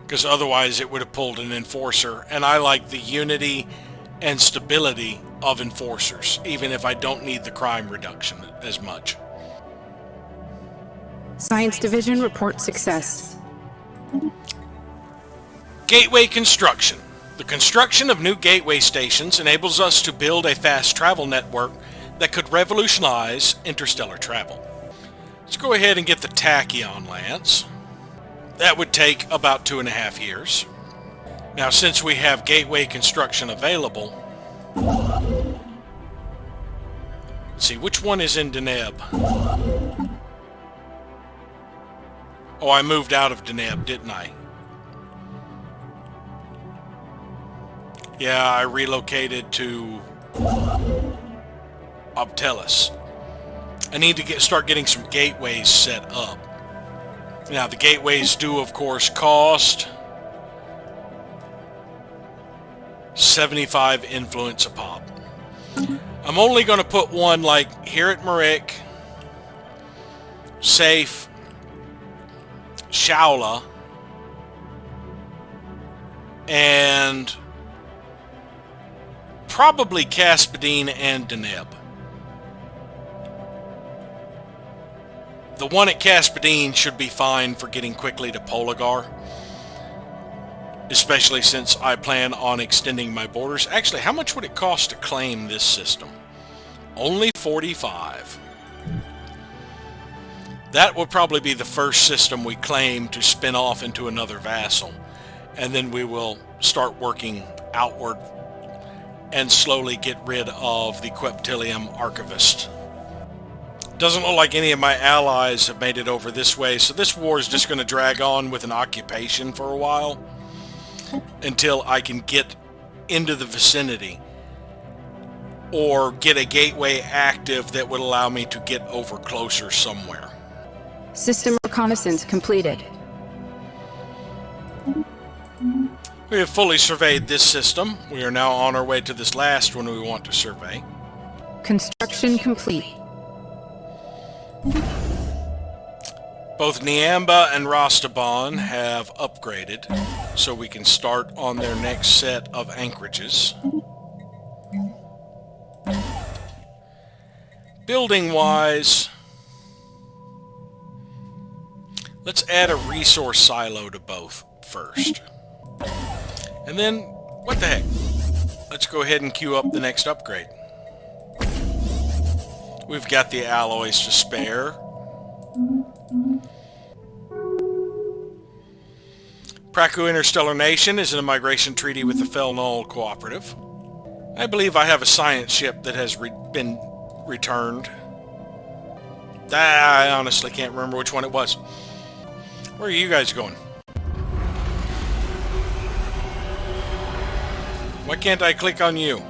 because otherwise it would have pulled an enforcer, and I like the unity and stability of enforcers, even if I don't need the crime reduction as much. Science Division reports success. Gateway construction. The construction of new gateway stations enables us to build a fast travel network that could revolutionize interstellar travel. Let's go ahead and get the Tachyon Lance. That would take about 2.5 years. Now, since we have gateway construction available, let's see, which one is in Deneb? Oh, I moved out of Deneb, didn't I? Yeah, I relocated to Obtelis. I need to start getting some gateways set up. Now, the gateways do, of course, cost 75 influence a pop. I'm only going to put one, like, here at Marik, Safe, Shaula, and probably Caspadine and Deneb. The one at Caspadine should be fine for getting quickly to Poligar, especially since I plan on extending my borders. Actually, how much would it cost to claim this system? Only 45. That would probably be the first system we claim to spin off into another vassal, and then we will start working outward and slowly get rid of the Queptilium Archivist. Doesn't look like any of my allies have made it over this way, so this war is just going to drag on with an occupation for a while until I can get into the vicinity or get a gateway active that would allow me to get over closer somewhere. System reconnaissance completed. We have fully surveyed this system. We are now on our way to this last one we want to survey. Construction complete. Both Niamba and Rastaban have upgraded, so we can start on their next set of anchorages. Building-wise, let's add a resource silo to both first. And then, what the heck? Let's go ahead and queue up the next upgrade. We've got the alloys to spare. Praku Interstellar Nation is in a migration treaty with the Fel Null Cooperative. I believe I have a science ship that has been returned. I honestly can't remember which one it was. Where are you guys going? Why can't I click on you?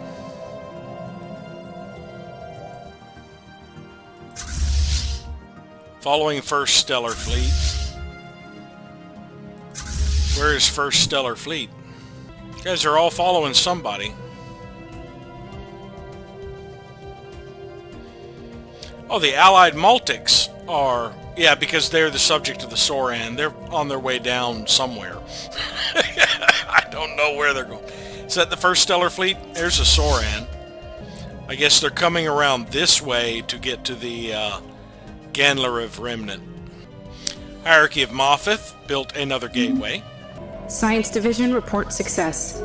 Following First Stellar Fleet. Where is First Stellar Fleet? You guys are all following somebody. Oh, the Allied Maltics are... Yeah, because they're the subject of the Soran. They're on their way down somewhere. I don't know where they're going. Is that the First Stellar Fleet? There's a Soran. I guess they're coming around this way to get to the Ganlariv Remnant. Hierarchy of Moffith built another gateway. Science Division reports success.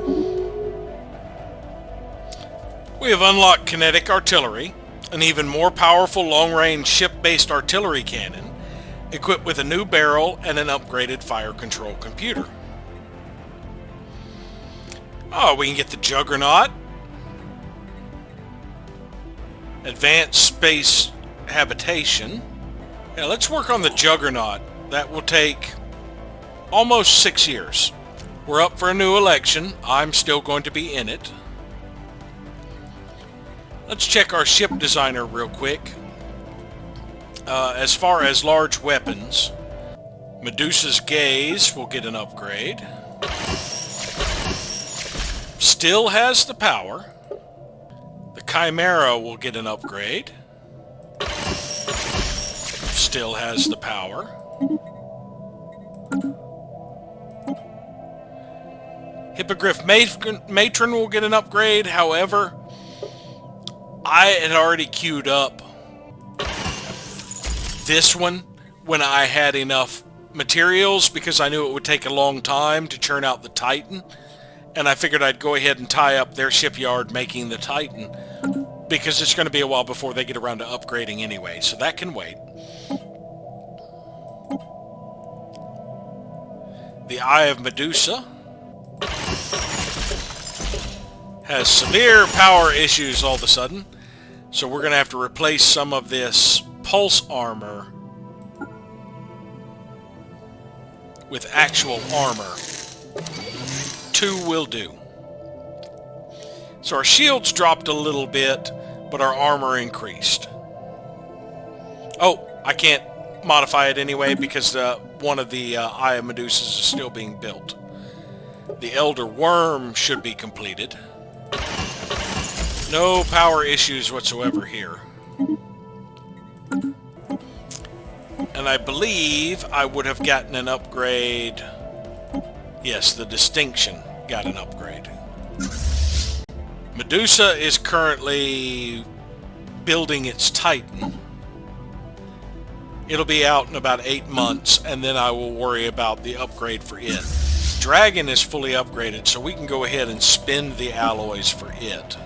We have unlocked kinetic artillery, an even more powerful long-range ship-based artillery cannon, equipped with a new barrel and an upgraded fire control computer. Oh, we can get the Juggernaut. Advanced space habitation. Yeah, let's work on the Juggernaut. That will take almost 6 years. We're up for a new election. I'm still going to be in it. Let's check our ship designer real quick. As far as large weapons, Medusa's Gaze will get an upgrade. Still has the power. The Chimera will get an upgrade. Still has the power. Hippogriff Matron will get an upgrade. However, I had already queued up this one when I had enough materials, because I knew it would take a long time to churn out the Titan, and I figured I'd go ahead and tie up their shipyard making the Titan, because it's going to be a while before they get around to upgrading anyway, so that can wait. The Eye of Medusa has severe power issues all of a sudden, so we're going to have to replace some of this pulse armor with actual armor. 2 will do. So our shields dropped a little bit, but our armor increased. Oh, I can't modify it anyway because one of the Eye of Medusas is still being built. The Elder Worm should be completed. No power issues whatsoever here. And I believe I would have gotten an upgrade. Yes, the Distinction got an upgrade. Medusa is currently building its Titan. It'll be out in about 8 months, and then I will worry about the upgrade for it. Dragon is fully upgraded, so we can go ahead and spend the alloys for it.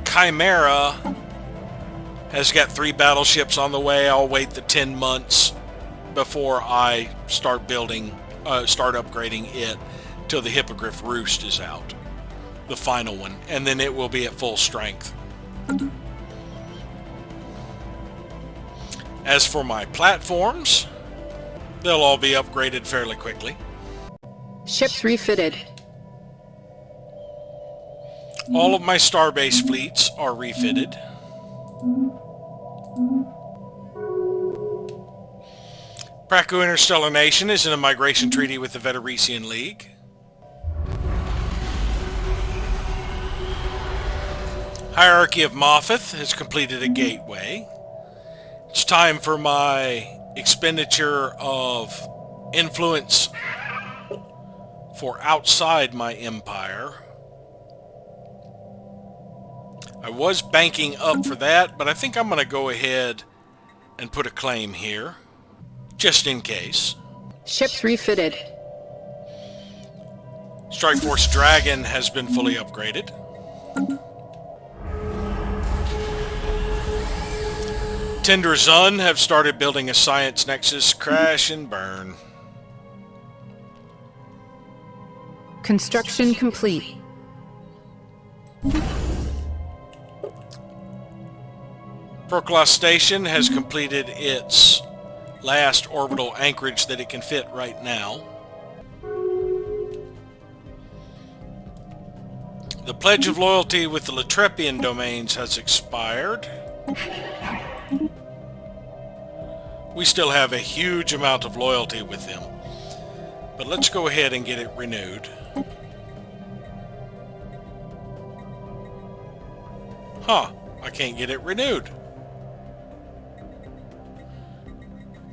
Chimera has got 3 battleships on the way. I'll wait the 10 months before I start upgrading it till the Hippogriff Roost is out, the final one, and then it will be at full strength. As for my platforms, they'll all be upgraded fairly quickly. Ships refitted. All of my starbase fleets are refitted. Praku Interstellar Nation is in a migration treaty with the Veteresian League. Hierarchy of Moffith has completed a gateway. It's time for my expenditure of influence for outside my empire. I was banking up for that, but I think I'm going to go ahead and put a claim here, just in case. Ships refitted. Strike Force Dragon has been fully upgraded. Tender Zun have started building a science nexus. Crash and burn. Construction complete. Proclus Station has completed its last orbital anchorage that it can fit right now. The Pledge of Loyalty with the Latrepian domains has expired. We still have a huge amount of loyalty with them, but let's go ahead and get it renewed. Huh, I can't get it renewed.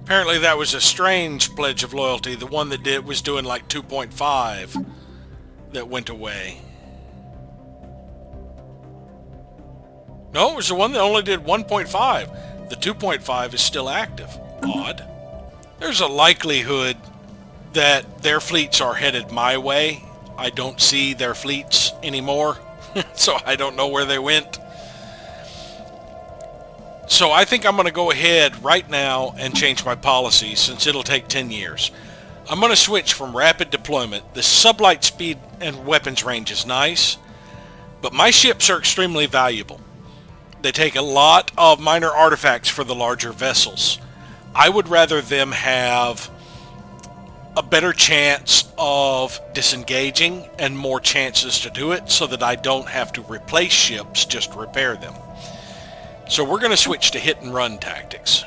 Apparently that was a strange Pledge of Loyalty, the one that was doing like 2.5 that went away. No, it was the one that only did 1.5. The 2.5 is still active. Odd. There's a likelihood that their fleets are headed my way. I don't see their fleets anymore, so I don't know where they went. So I think I'm going to go ahead right now and change my policy since it'll take 10 years. I'm going to switch from rapid deployment. The sublight speed and weapons range is nice, but my ships are extremely valuable. They take a lot of minor artifacts for the larger vessels. I would rather them have a better chance of disengaging and more chances to do it so that I don't have to replace ships just to repair them. So we're going to switch to hit and run tactics.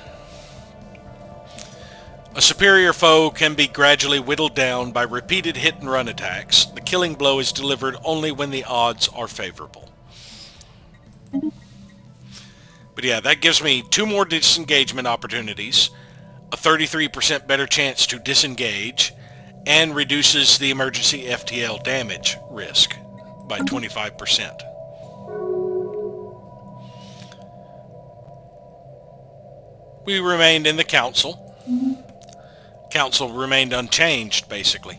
A superior foe can be gradually whittled down by repeated hit and run attacks. The killing blow is delivered only when the odds are favorable. But yeah, that gives me 2 more disengagement opportunities, a 33% better chance to disengage, and reduces the emergency FTL damage risk by 25%. We remained in the council. Council remained unchanged, basically.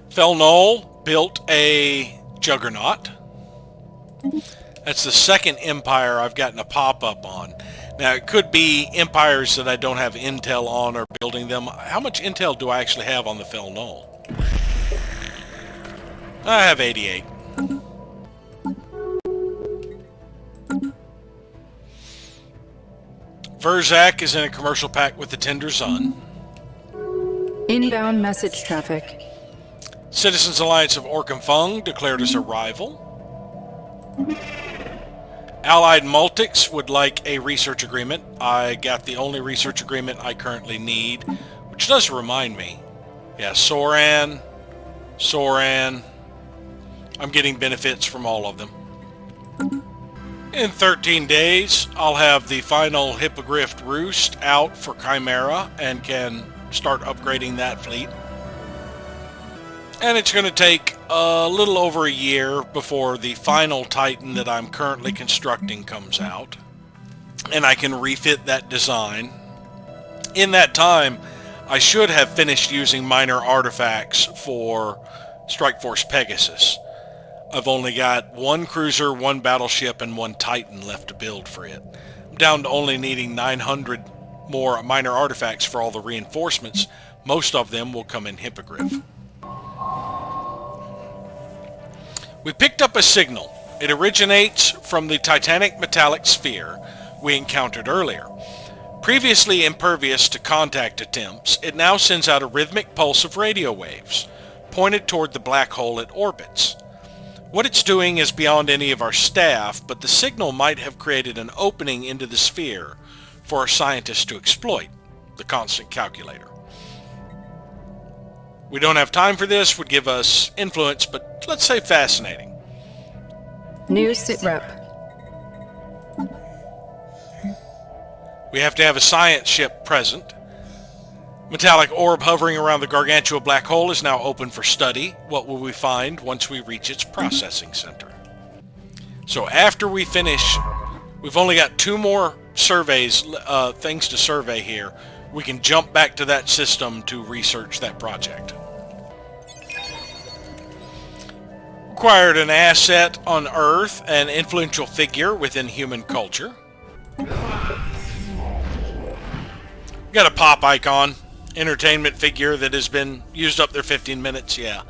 Felnol built a juggernaut. That's the second empire I've gotten a pop-up on. Now, it could be empires that I don't have intel on or building them. How much intel do I actually have on the Felnol? I have 88. Verzak is in a commercial pact with the Tender Zun. Inbound message traffic. Citizens Alliance of Orkenfung declared us a rival. Allied Multics would like a research agreement. I got the only research agreement I currently need, which does remind me. Yeah, Soran. I'm getting benefits from all of them. In 13 days, I'll have the final Hippogriff Roost out for Chimera and can start upgrading that fleet. And it's going to take a little over a year before the final Titan that I'm currently constructing comes out. And I can refit that design. In that time, I should have finished using minor artifacts for Strike Force Pegasus. I've only got one cruiser, one battleship, and one Titan left to build for it. I'm down to only needing 900 more minor artifacts for all the reinforcements. Most of them will come in Hippogriff. We picked up a signal. It originates from the titanic metallic sphere we encountered earlier. Previously impervious to contact attempts, it now sends out a rhythmic pulse of radio waves, pointed toward the black hole it orbits. What it's doing is beyond any of our staff, but the signal might have created an opening into the sphere for our scientists to exploit, the constant calculator. We don't have time for this, would give us influence, but let's say fascinating. New sitrep. We have to have a science ship present. Metallic orb hovering around the gargantua black hole is now open for study. What will we find once we reach its processing center? So after we finish, we've only got 2 more surveys, things to survey here. We can jump back to that system to research that project. Acquired an asset on Earth, an influential figure within human culture. Got a pop icon. Entertainment figure that has been used up their 15 minutes, yeah.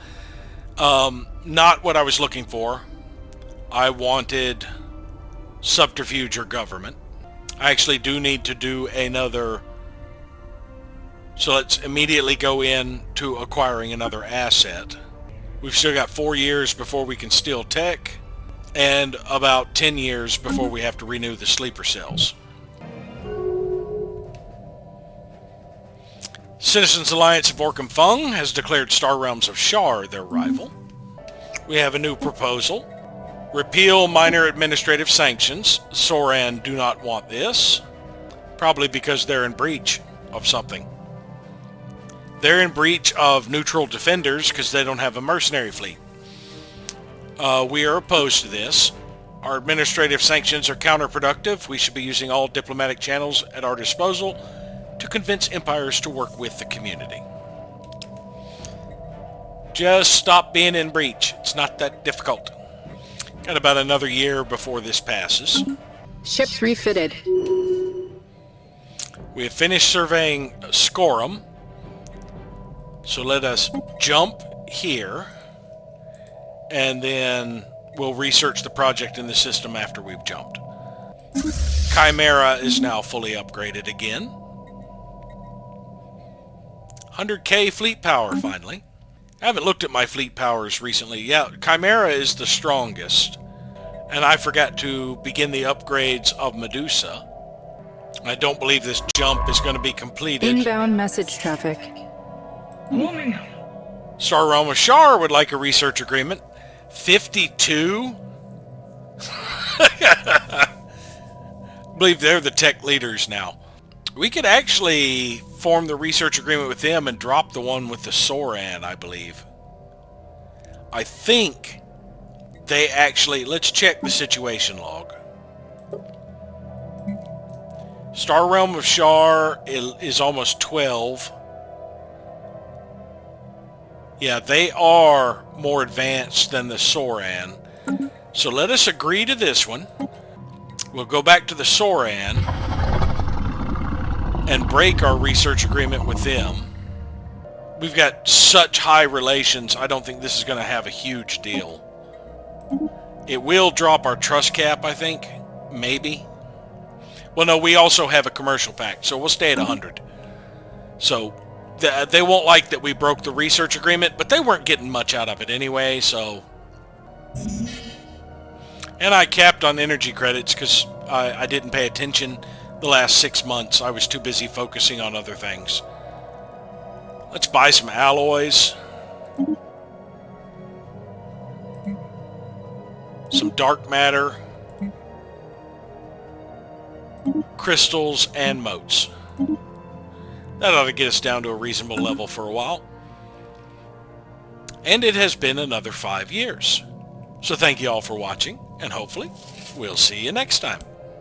Not what I was looking for. I wanted subterfuge or government. I actually do need to do another... So let's immediately go in to acquiring another asset. We've still got 4 years before we can steal tech, and about 10 years before we have to renew the sleeper cells. Citizens Alliance of Orkenfung has declared Star Realms of Shar their rival. We have a new proposal. Repeal minor administrative sanctions. Soran do not want this. Probably because they're in breach of something. They're in breach of neutral defenders because they don't have a mercenary fleet. We are opposed to this. Our administrative sanctions are counterproductive. We should be using all diplomatic channels at our disposal to convince empires to work with the community. Just stop being in breach. It's not that difficult. Got about another year before this passes. Ships refitted. We have finished surveying Scorum. So let us jump here, and then we'll research the project in the system after we've jumped. Chimera is now fully upgraded again. 100k fleet power, finally. I haven't looked at my fleet powers recently. Yeah, Chimera is the strongest. And I forgot to begin the upgrades of Medusa. I don't believe this jump is going to be completed. Inbound message traffic. Star Realm of Shar would like a research agreement. 52? I believe they're the tech leaders now. We could actually form the research agreement with them and drop the one with the Soran, I believe. I think they actually... Let's check the situation log. Star Realm of Shar is almost 12. Yeah, they are more advanced than the Soran. So let us agree to this one. We'll go back to the Soran and break our research agreement with them. We've got such high relations, I don't think this is going to have a huge deal. It will drop our trust cap, I think. Maybe. Well, no, we also have a commercial pact, so we'll stay at 100. So they won't like that we broke the research agreement, but they weren't getting much out of it anyway, so... And I capped on energy credits because I didn't pay attention the last 6 months. I was too busy focusing on other things. Let's buy some alloys. Some dark matter. Crystals and motes. That ought to get us down to a reasonable level for a while. And it has been another 5 years. So thank you all for watching, and hopefully we'll see you next time.